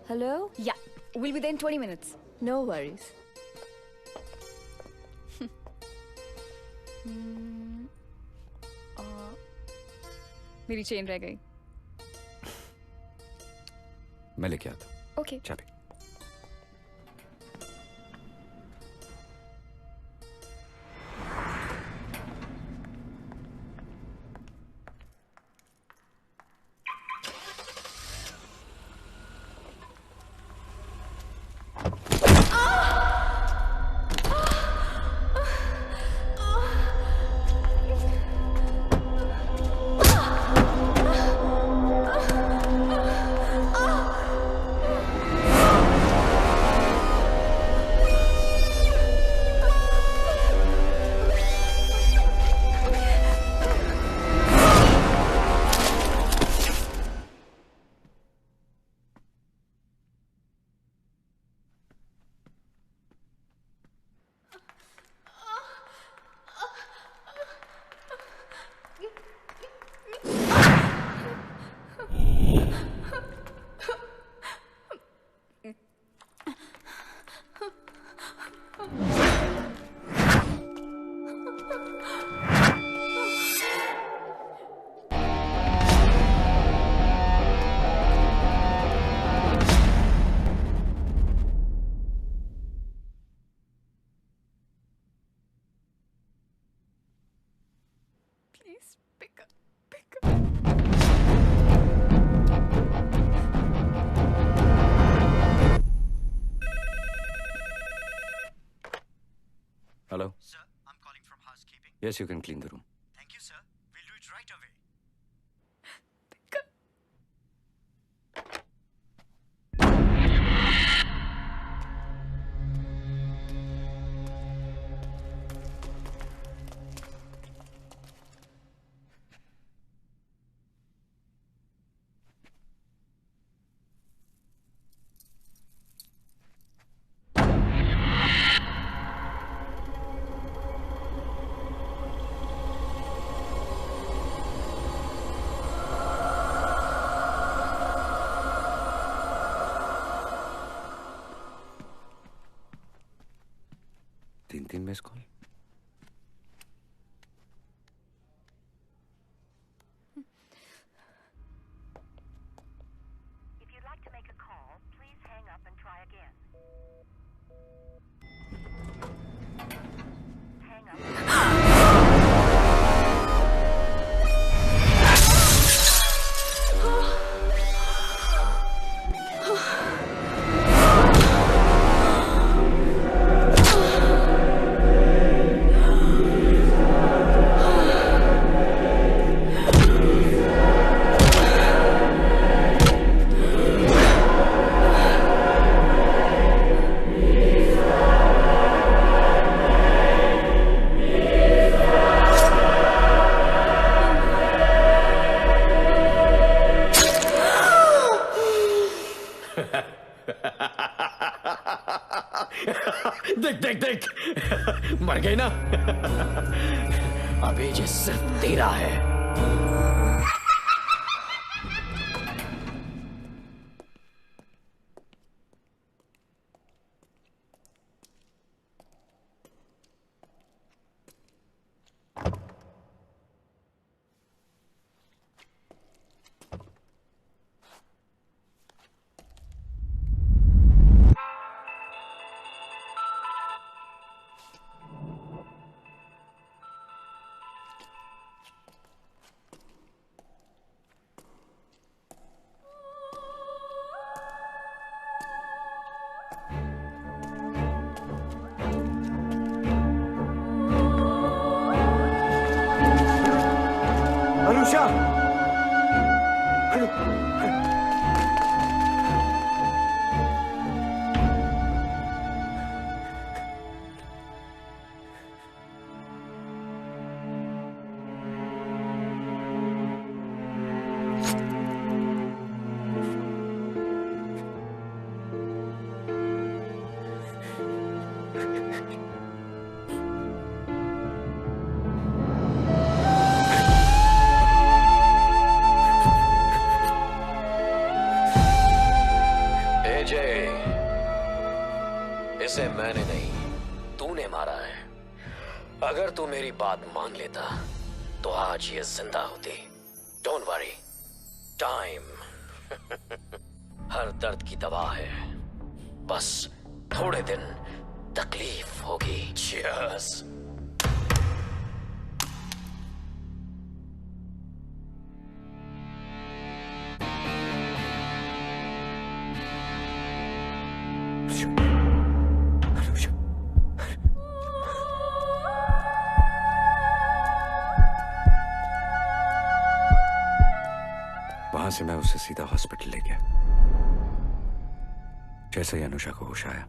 Hello? Yeah, we'll be there in 20 minutes. No worries. मेरी चेन रह गई। मैं लेके आता। Okay. चाबी। Please pick up. Hello? Sir, I'm calling from housekeeping. Yes, you can clean the room. Thank you, sir. We'll do it right away. तीन miss call. देख देख देख मर गई ना। अभी ये सिर्फ तेरा है। अनुषा, इसे मैंने नहीं, तूने मारा है। अगर तू मेरी बात मान लेता तो आज ये जिंदा होती। डोंट वरी, टाइम हर दर्द की दवा है। बस थोड़े दिन तकलीफ होगी। Cheers। वहां से मैं उसे सीधा हॉस्पिटल ले गया। जैसे ही अनुषा को होश आया,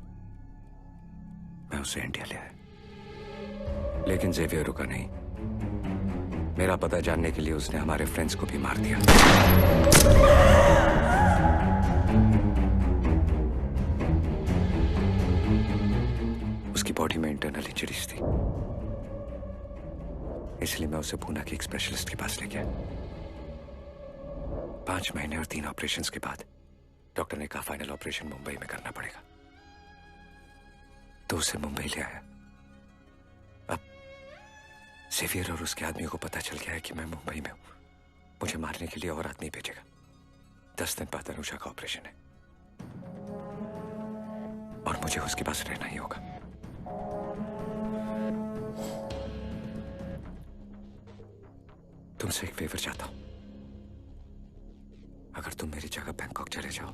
मैं उसे इंडिया ले आया। लेकिन जेवियर रुका नहीं। मेरा पता जानने के लिए उसने हमारे फ्रेंड्स को भी मार दिया। उसकी बॉडी में इंटरनल इंजरीज थी, इसलिए मैं उसे पूना के एक स्पेशलिस्ट के पास ले गया। 5 महीने और 3 ऑपरेशंस के बाद डॉक्टर ने कहा फाइनल ऑपरेशन मुंबई में करना पड़ेगा, तो उसे मुंबई ले आया। अब जेवियर और उसके आदमी को पता चल गया है कि मैं मुंबई में हूं। मुझे मारने के लिए और आदमी भेजेगा। 10 दिन बाद अनुषा का ऑपरेशन है और मुझे उसके पास रहना ही होगा। तुमसे एक फेवर चाहता हूं। अगर तुम मेरी जगह बैंकॉक चले जाओ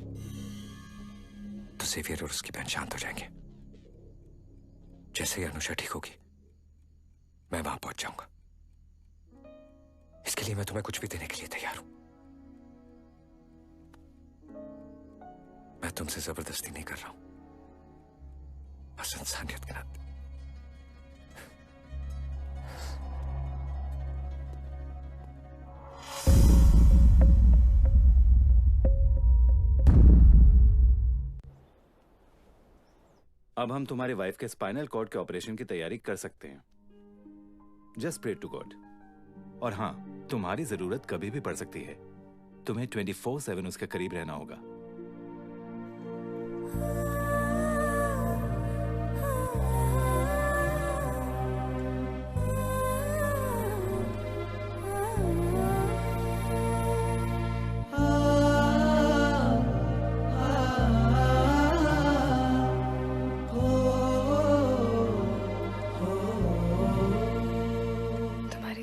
तो सेवियर और उसकी बहन शांत हो जाएंगे। जैसे ही अनुषा ठीक होगी मैं वहां पहुंच जाऊंगा। इसके लिए मैं तुम्हें कुछ भी देने के लिए तैयार हूं। मैं तुमसे जबरदस्ती नहीं कर रहा हूं, बस इंसानियत के नाते। अब हम तुम्हारे वाइफ के स्पाइनल कॉर्ड के ऑपरेशन की तैयारी कर सकते हैं। Just pray to God. और हाँ, तुम्हारी जरूरत कभी भी पड़ सकती है। तुम्हें 24/7 उसके करीब रहना होगा।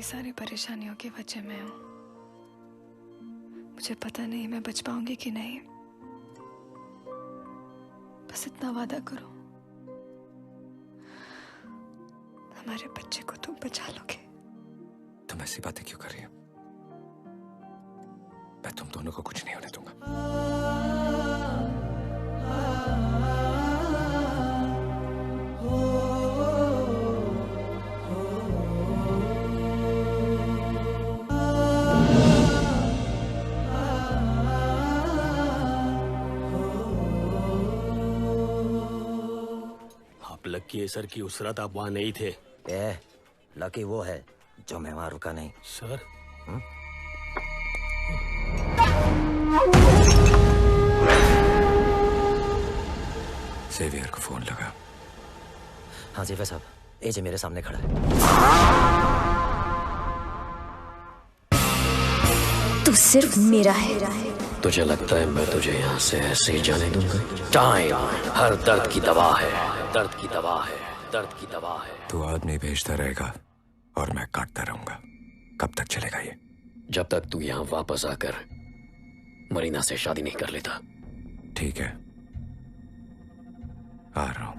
सारी परेशानियों की वजह मैं हूं। मुझे पता नहीं मैं बच पाऊंगी कि नहीं। बस इतना वादा करो, हमारे बच्चे को तुम बचा लोगे। तुम ऐसी बातें क्यों कर रही हो? मैं तुम दोनों को कुछ नहीं होने दूंगा। लकी सर की उस रात आप वहां नहीं थे। लकी वो है जो मैं वहां रुका नहीं। सर सेवियर को फोन लगा। हाँ जेफर साहब, एजे मेरे सामने खड़ा है। तू सिर्फ मेरा है। तुझे लगता है मैं तुझे यहाँ से ऐसे ही जाने दूंगा? टाइम हर दर्द की दवा है, दर्द की दवा है, दर्द की दवा है। तू आदमी भेजता रहेगा और मैं काटता रहूंगा। कब तक चलेगा ये? जब तक तू यहाँ वापस आकर मरीना से शादी नहीं कर लेता। ठीक है, आ रहा हूं।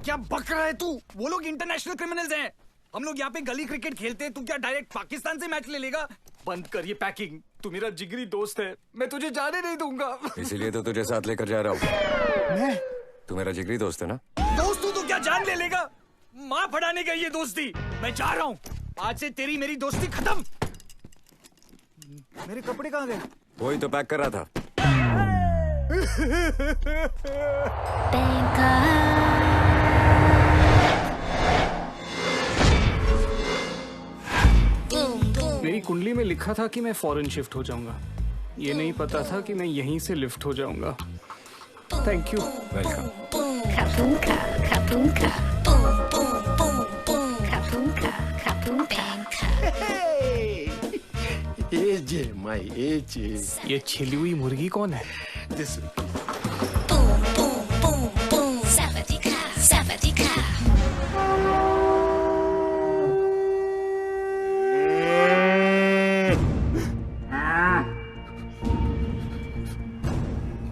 क्या बक रहा है तू? वो लोग इंटरनेशनल क्रिमिनल्स हैं। हम लोग यहाँ पे गली क्रिकेट खेलते हैं। तू क्या डायरेक्ट पाकिस्तान से मैच ले लेगा? बंद कर ये पैकिंग। तू मेरा जिगरी दोस्त है, मैं तुझे जाने नहीं दूंगा। इसीलिए तो तुझे साथ लेकर जा रहा हूँ। मैं? तू मेरा जिगरी दोस्त है ना? दोस्त तू क्या जान ले लेगा? माँ पढ़ाने गई ये दोस्ती। मैं जा रहा हूँ, आज से तेरी मेरी दोस्ती खत्म। मेरे कपड़े कहाँ गए? वही तो पैक कर रहा था। मेरी कुंडली में लिखा था कि मैं फॉरेन शिफ्ट हो जाऊंगा। ये नहीं पता था कि मैं यहीं से लिफ्ट हो जाऊंगा। Thank you. Welcome. AJ my AJ. ये छिली हुई मुर्गी कौन है?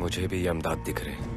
मुझे भी यमदाद दिख रहे हैं।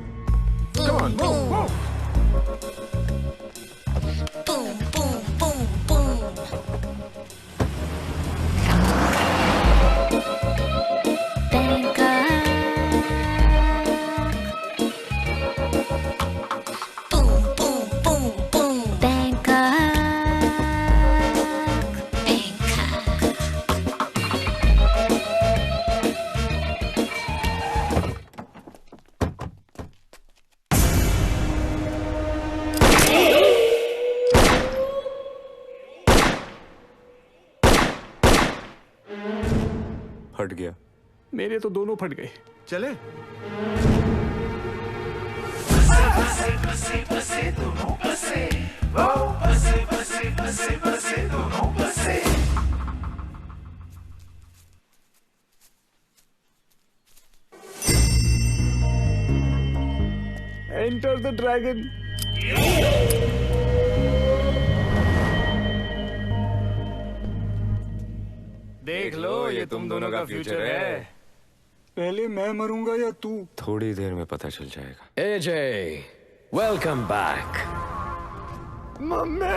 फट गया। मेरे तो दोनों फट गए। चले Enter the dragon. देख लो ये तुम दोनों का फ्यूचर है। पहले मैं मरूंगा या तू? थोड़ी देर में पता चल जाएगा। एजे, वेलकम बैक। मम्मी।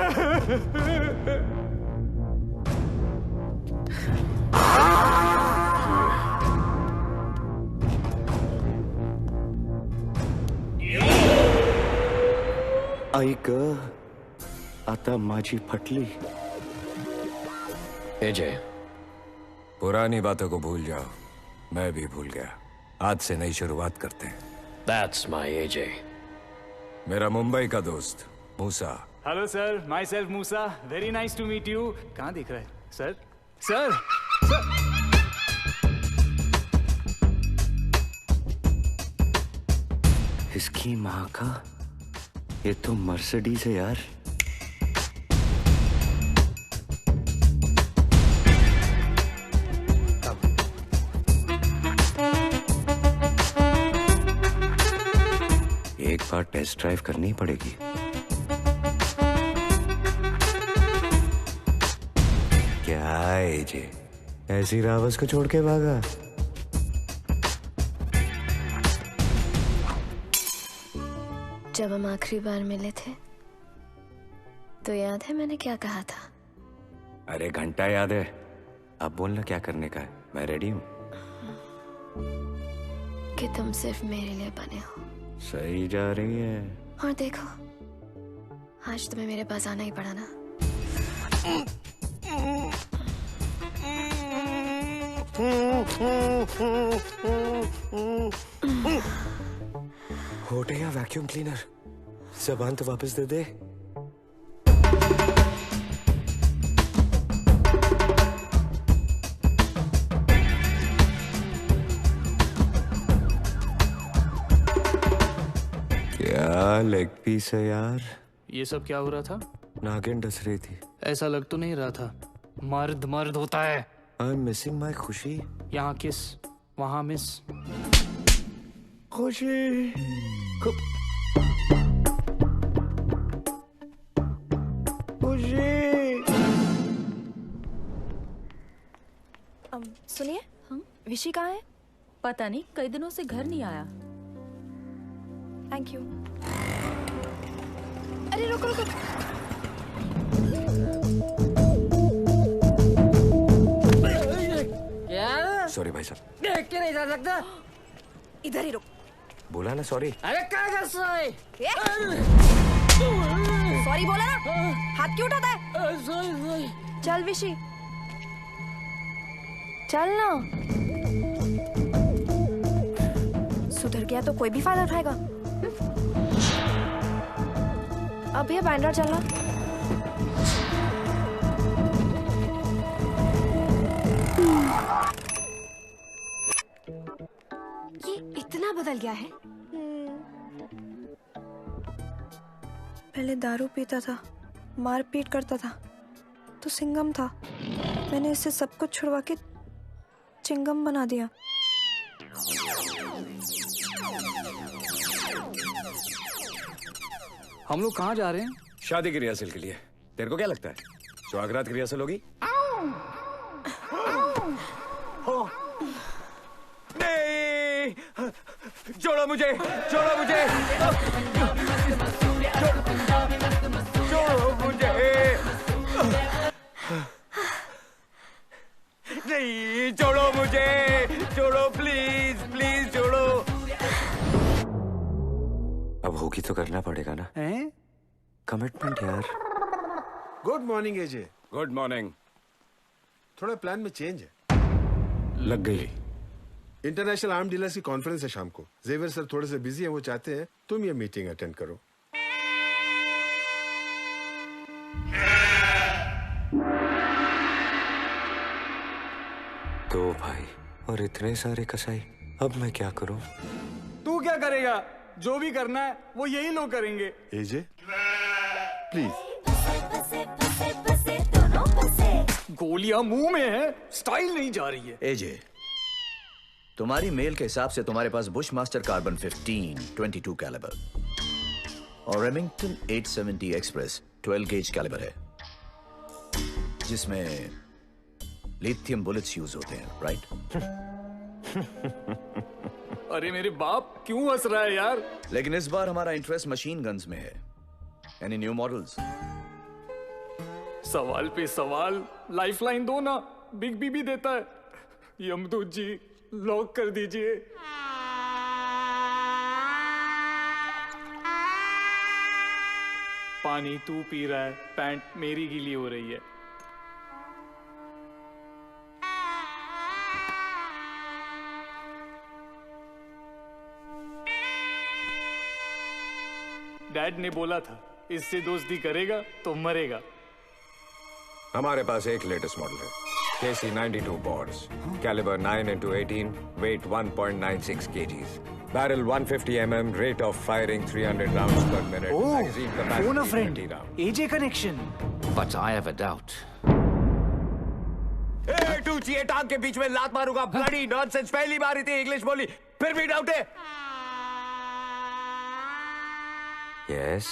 ऐक आता माझी फटली। एजे, पुरानी बातों को भूल जाओ, मैं भी भूल गया। आज से नई शुरुआत करते हैं। That's my AJ. मेरा मुंबई का दोस्त Moosa. Hello sir, myself Moosa. Very nice to meet you. कहाँ दिख रहा है सर? सर, इसकी माँ का, ये तो मर्सिडीज है यार। एक बार टेस्ट ड्राइव करनी पड़ेगी। क्या एजे, ऐसी रावस को छोड़ के भागा? जब हम आखिरी बार मिले थे तो याद है मैंने क्या कहा था? अरे घंटा याद है। अब बोलना क्या करने का है, मैं रेडी हूँ। कि तुम सिर्फ मेरे लिए बने हो। सही जा रही है। और देखो, आज तुम्हें मेरे पास आना ही पड़ा ना। होटे या वैक्यूम क्लीनर, ज़बान तो वापस दे दे। क्या लेग पीस है यार। ये सब क्या हो रहा था? नागिन डस रही थी। ऐसा लग तो नहीं रहा था। मर्द मर्द होता है। आई एम मिसिंग माई खुशी। यहाँ किस, वहाँ मिस। खुशी। सुनिए, विशी कहाँ है? पता नहीं, कई दिनों से घर नहीं आया। Thank you. अरे रुको रुको। क्या? सॉरी भाई साहब। देख के नहीं जा सकता। इधर ही रुक। बोला ना सॉरी। अरे क्या कर सॉरी? सॉरी बोला ना, हाथ क्यों उठाता है? सॉरी। चल विशी, चल ना। सुधर गया तो कोई भी फायदा उठाएगा। अब भैया बांद्रा चलना। ये इतना बदल गया है। पहले दारू पीता था, मारपीट करता था, तो सिंगम था। मैंने इससे सब कुछ छुड़वा के चिंगम बना दिया। हम लोग कहाँ जा रहे हैं? शादी की रिहर्सल के लिए। तेरे को क्या लगता है सुहागरात की रिहर्सल होगी? नहीं, छोड़ो मुझे, छोड़ो मुझे, छोड़ो मुझे। नहीं, छोड़ो मुझे, छोड़ो प्लीज, प्लीज छोड़ो। अब होगी तो करना पड़ेगा ना। कमिटमेंट यार। Good morning AJ. Good morning. थोड़ा प्लान में चेंज है। लग गई। इंटरनेशनल आर्म डीलर्स की कॉन्फ्रेंस है शाम को। जेवियर सर थोड़े से बिजी हैं, वो चाहते हैं तुम ये मीटिंग अटेंड करो। दो भाई और इतने सारे कसाई, अब मैं क्या करूं? तू क्या करेगा? जो भी करना है वो यही लोग करेंगे। एजे प्लीज। गोलियां मुंह में है, स्टाइल नहीं जा रही है। एजे, तुम्हारी मेल के हिसाब से तुम्हारे पास बुश मास्टर कार्बन 15 22 कैलिबर और रेमिंगटन 870 एक्सप्रेस 12 गेज कैलिबर है, जिसमें लिथियम बुलेट्स यूज होते हैं, राइट? अरे मेरे बाप क्यों हंस रहा है यार? लेकिन इस बार हमारा इंटरेस्ट मशीन गन्स में है। Any new models? सवाल पे सवाल, लाइफलाइन दो ना, बिग बी भी देता है। यमदूत जी लॉक कर दीजिए। पानी तू पी रहा है, पैंट मेरी गीली हो रही है। डैड ने बोला था इससे दोस्ती करेगा तो मरेगा। हमारे पास एक लेटेस्ट मॉडल है, KC 92 boards, caliber 9x18, weight 1.96 kgs, barrel 150 mm, rate of firing 300 rounds per minute, magazine capacity 20 rounds. AJ connection. But I have a doubt. तू चाहिए टांग के बीच में लात मारूंगा, bloody nonsense, पहली बार इतनी इंग्लिश बोली, फिर भी डाउट है? Yes.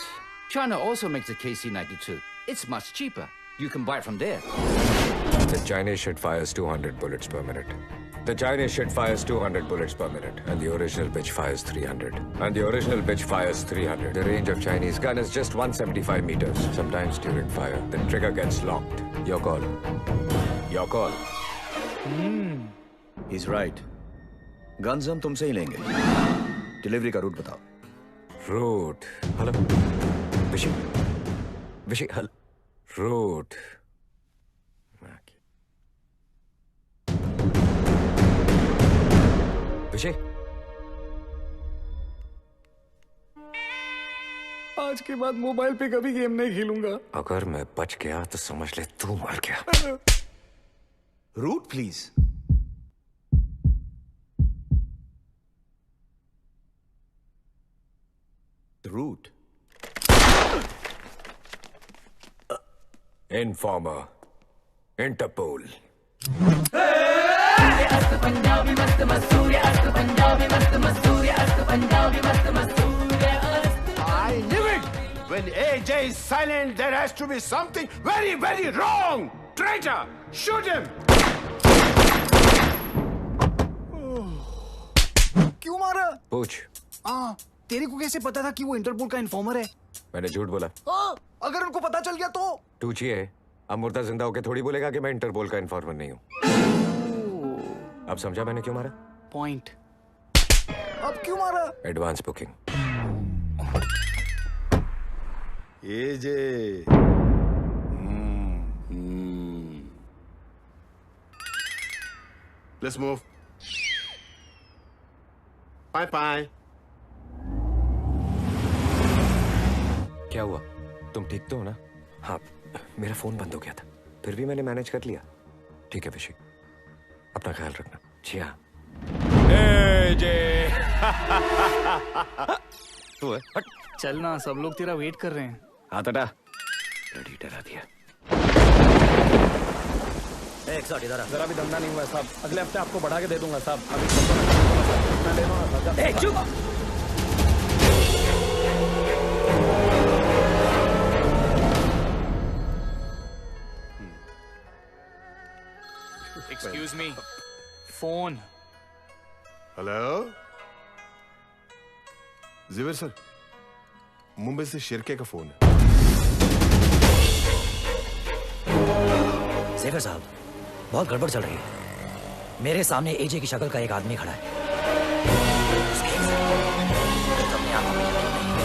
China also makes the KC-92. It's much cheaper. You can buy it from there. The Chinese shit fires 200 bullets per minute. The Chinese shit fires 200 bullets per minute, and the original bitch fires 300. And the original bitch fires 300. The range of Chinese gun is just 175 meters. Sometimes during fire, the trigger gets locked. Your call. Your call. He's right. Guns हम तुमसे ही लेंगे. Delivery का root बताओ. Route. Hello. Vishy. Hello. Route. विजय, आज के बाद mobile पे कभी गेम नहीं खेलूंगा। अगर मैं बच गया तो समझ ले तू मर गया। Route please. Route. Informer. Interpol. I knew it! When AJ is silent, there has to be something very, very wrong! Traitor! Shoot him! क्यों मारा? पूछ। तेरे को कैसे पता था कि वो इंटरपोल का इन्फॉर्मर है? मैंने झूठ बोला। अगर उनको पता चल गया तो? तू चाहिए, अब मुर्दा जिंदा होके थोड़ी बोलेगा कि मैं इंटरपोल का इन्फॉर्मर नहीं हूँ। अब समझा मैंने क्यों मारा? पॉइंट। अब क्यों मारा? Advance booking. AJ. Let's move. Bye. क्या हुआ? तुम ठीक तो हो ना? हाँ, मेरा फोन बंद हो गया था, फिर भी मैंने मैनेज कर लिया। ठीक है विशी, अपना ख्याल रखना। जी हाँ। तू है? चल ना, सब लोग तेरा वेट कर रहे हैं। हाथ हटा। रेडी डरा दिया। एक साथ इधर आ। जरा भी धंधा नहीं हुआ साहब, अगले हफ्ते आपको बढ़ा के दे दूंगा साहब। मैं ले लूंगा। चुप। Excuse me. फोन। हेलो जिवेर सर, मुंबई से शिरके का फोन है। जेवर साहब, बहुत गड़बड़ चल रही है। मेरे सामने एजे की शक्ल का एक आदमी खड़ा है। अपने आंखों में यकीन नहीं।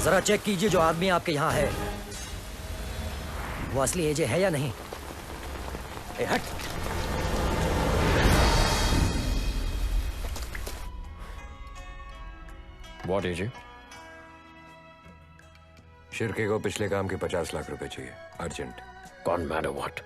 जरा चेक कीजिए जो आदमी आपके यहाँ है, वो असली एजे है या नहीं। ए हट। What AJ? शिरके को पिछले काम के 50 लाख रुपए चाहिए, अर्जेंट। Can't matter what.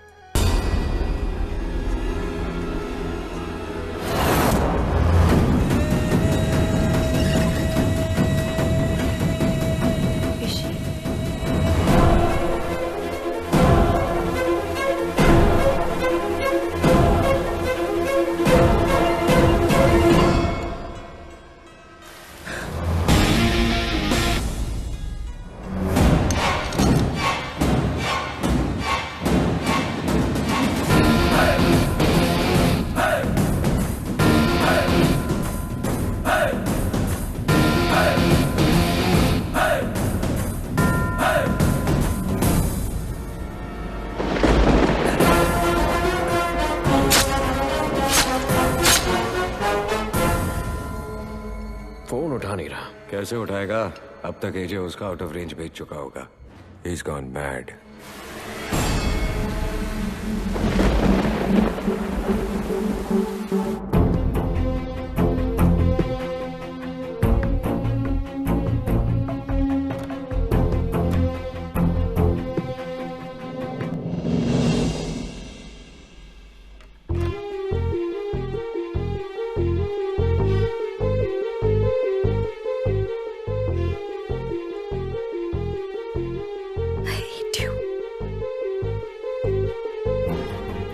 उठा नहीं रहा। कैसे उठाएगा? अब तक एजे उसका आउट ऑफ रेंज भेज चुका होगा। He's gone mad.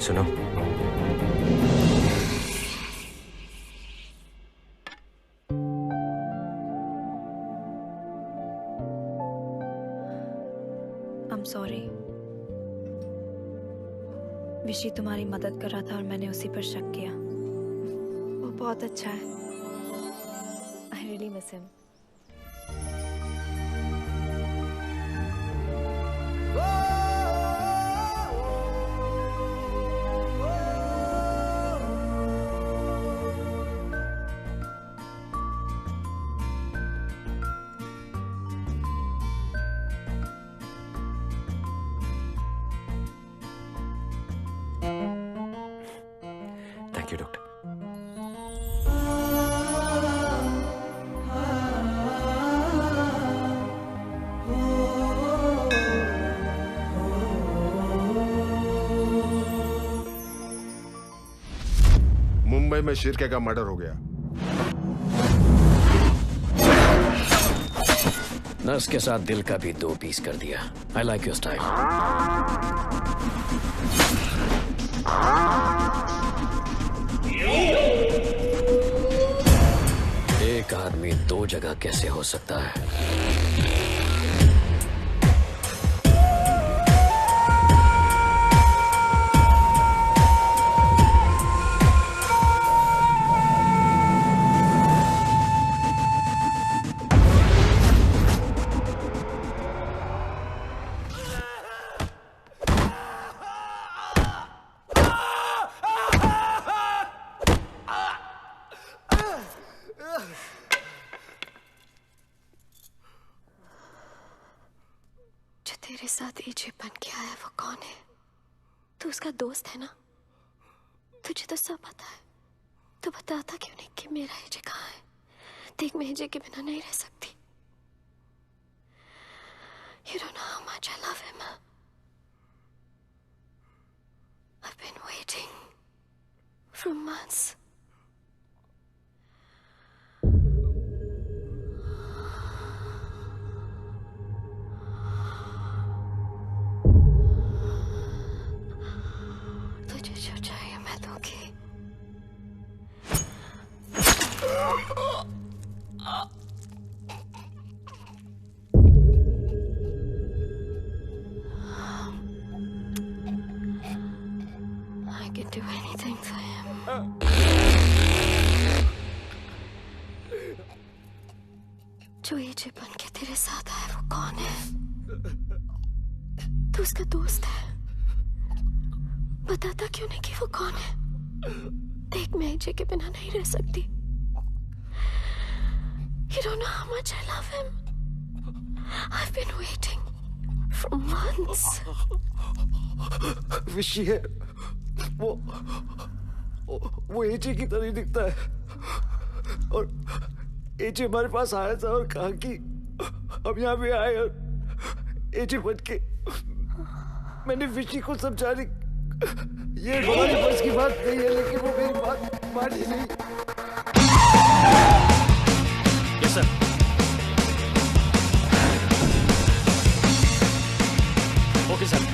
सुनो, I'm sorry. विशी तुम्हारी मदद कर रहा था और मैंने उसी पर शक किया। वो बहुत अच्छा है। I really miss him. Thank you doctor. Mumbai में शिर्के का मर्डर हो गया। नर्स के साथ दिल का भी 2 पीस कर दिया। I like your style. एक आदमी 2 जगह कैसे हो सकता है? तेरे साथ एजे बन के आया वो कौन है? तू उसका दोस्त है ना? तुझे तो सब पता है। तू बताता क्यों नहीं कि मेरा एजे कहाँ है? देख, मैं एजे के बिना नहीं रह सकती। You don't know how much I love him. I've been waiting for months. तुझे जो चाहिए मैं दूंगी। I can do anything for him. जो एजे बन के तेरे साथ आया वो कौन है? तू उसका दोस्त है। बताता क्यों नहीं कि वो कौन है? देख, मैं एजे के बिना नहीं रह सकती। You don't know how much I love him. I've been waiting for months. विशी है वो एजे की तरह दिखता है और एजे हमारे पास आया था और कहा कि हम यहाँ पे आए और एजे बन के मैंने विशी को समझाने ये हमारी बस की बात नहीं है, लेकिन वो मेरी बात मानी नहीं। Yes sir. Okay sir.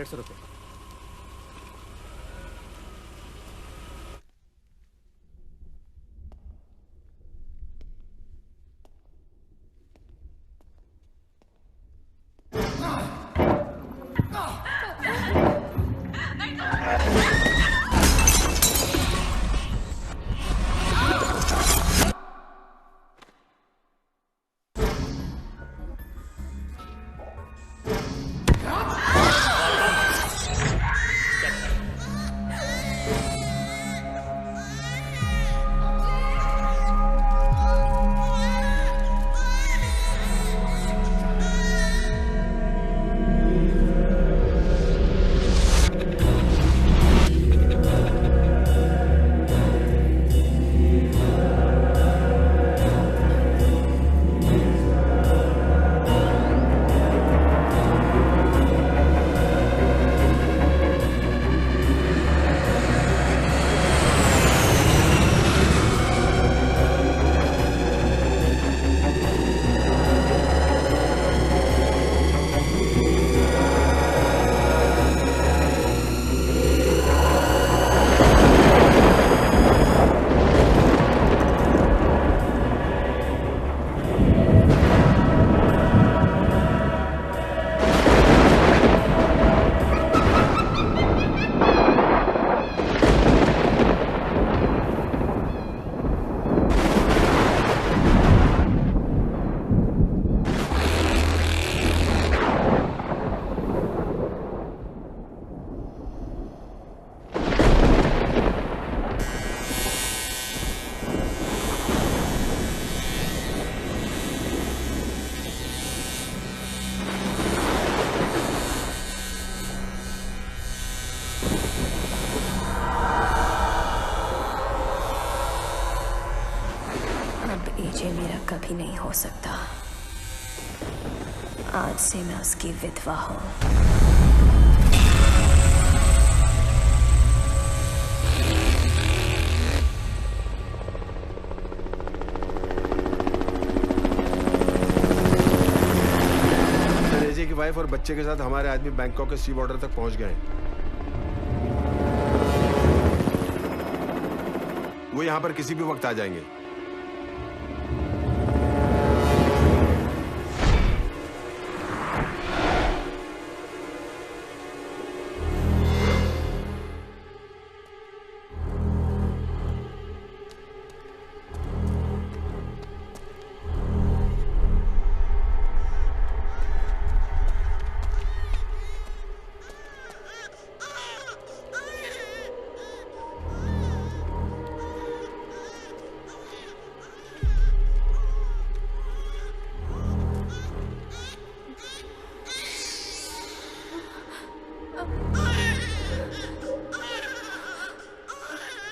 150 रुपये। एजे मेरा कभी नहीं हो सकता। आज से मैं उसकी विधवा हूँ। एजे की वाइफ और बच्चे के साथ हमारे आदमी बैंकॉक के सी बॉर्डर तक पहुंच गए। वो यहाँ पर किसी भी वक्त आ जाएंगे।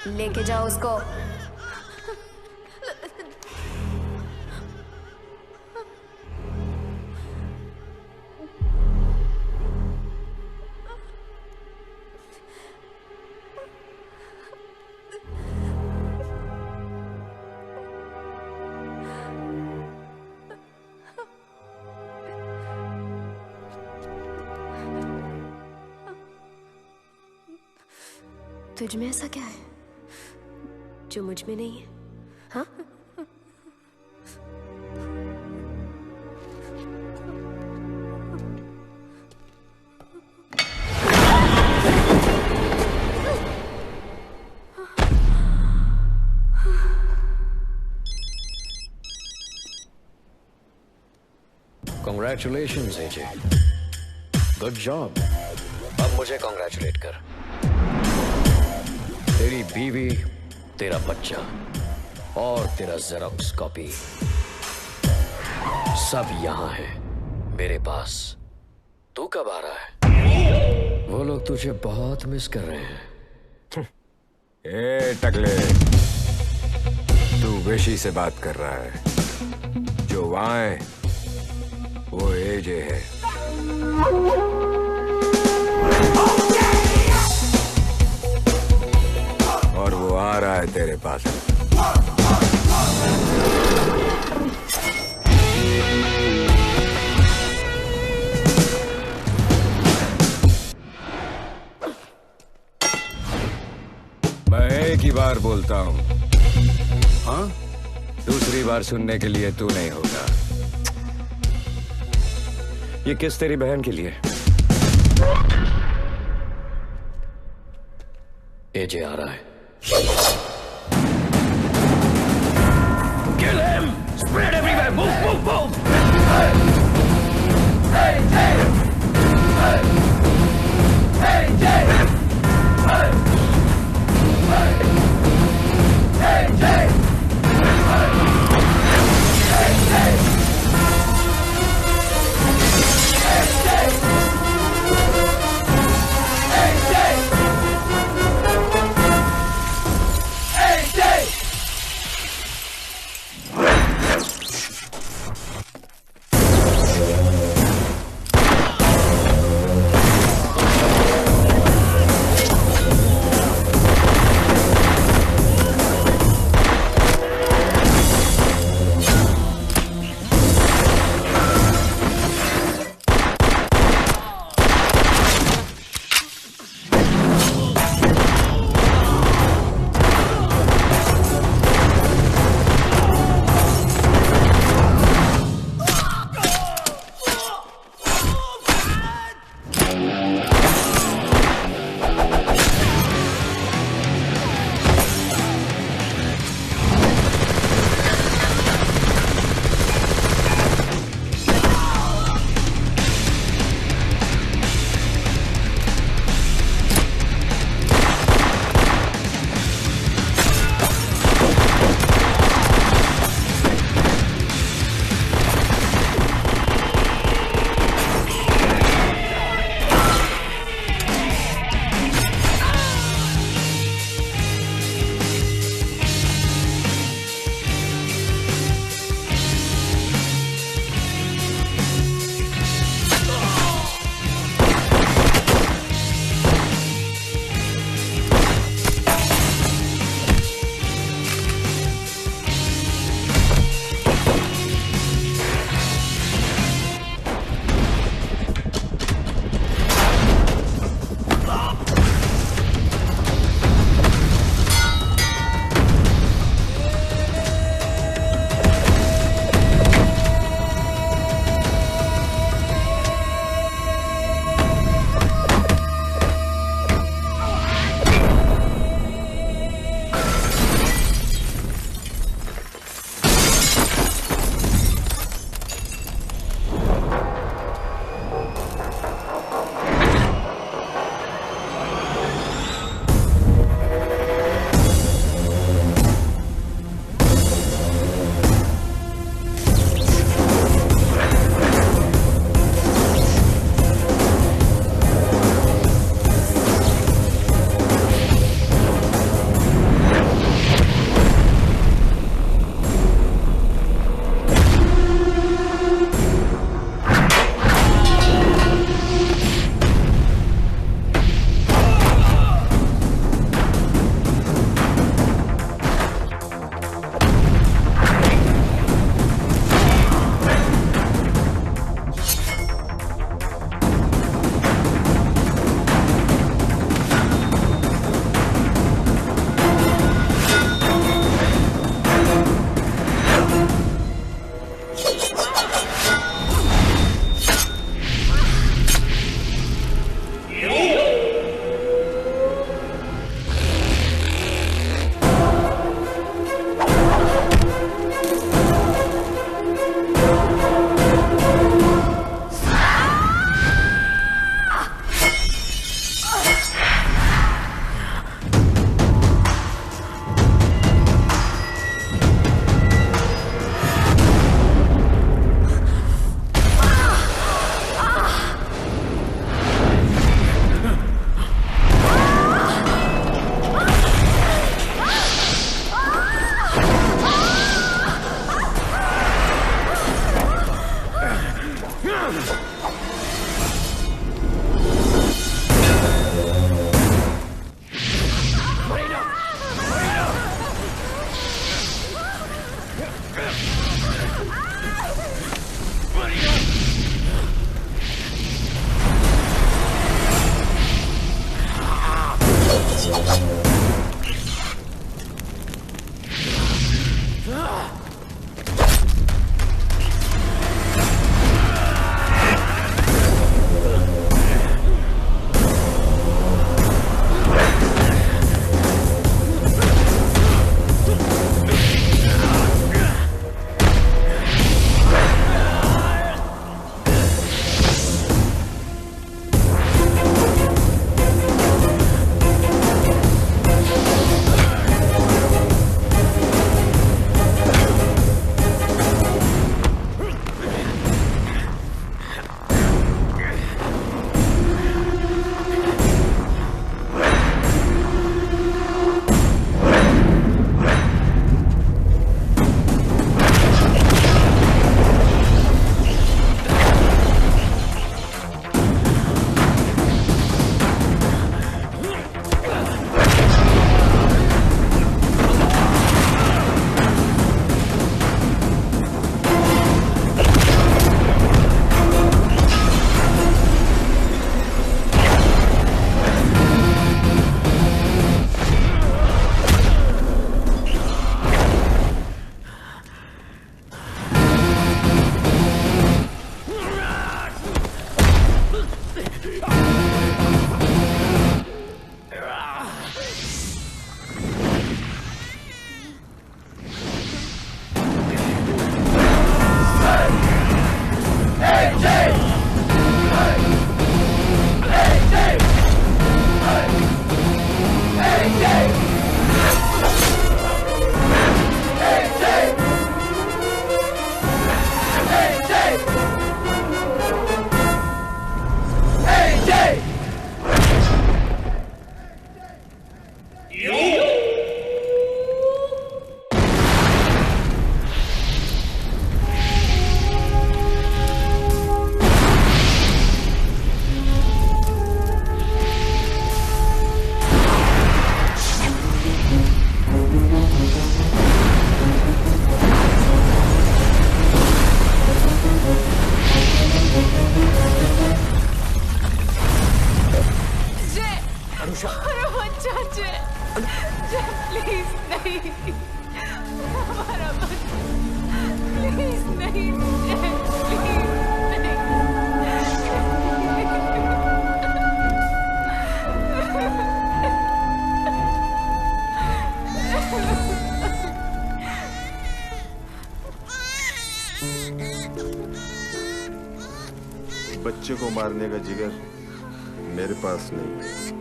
लेके जाओ उसको। तुझ में ऐसा क्या है जो मुझ में नहीं है? हाँ? Congratulations, AJ. Good job. अब मुझे congratulate कर। तेरी बीवी, तेरा बच्चा और तेरा जेरोक्स कॉपी सब यहाँ है मेरे पास। तू कब आ रहा है? वो लोग तुझे बहुत मिस कर रहे हैं। ए टकले, तू वेशी से बात कर रहा है। जो वहां है वो एजे है। और वो आ रहा है तेरे पास। मैं एक ही बार बोलता हूँ, हाँ? दूसरी बार सुनने के लिए तू नहीं होगा। ये किस तेरी बहन के लिए? एजे आ रहा है। Kill him! Spread everywhere! Move, move, move! Hey, hey! Hey! Hey, hey! Hey! Hey! Hey, hey! Hey, hey! नहीं, हमारा बच्चा, प्लीज नहीं, प्लीज बच्चे को मारने का जिगर मेरे पास नहीं है।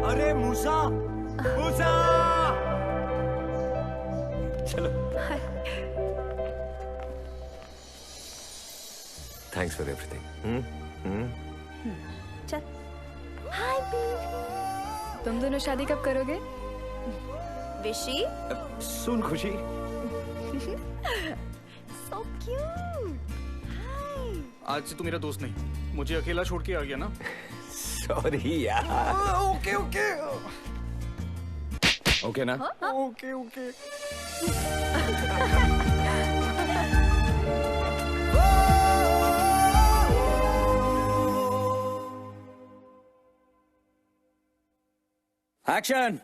अरे मूसा, मूसा! चलो। Thanks for everything. चल। Hi baby. तुम दोनों शादी कब करोगे? विशी? सुन खुशी। So cute. आज से तू मेरा दोस्त नहीं, मुझे अकेला छोड़ के आ गया ना। सॉरी यार। ओके ओके ओके ना? Okay okay. एक्शन।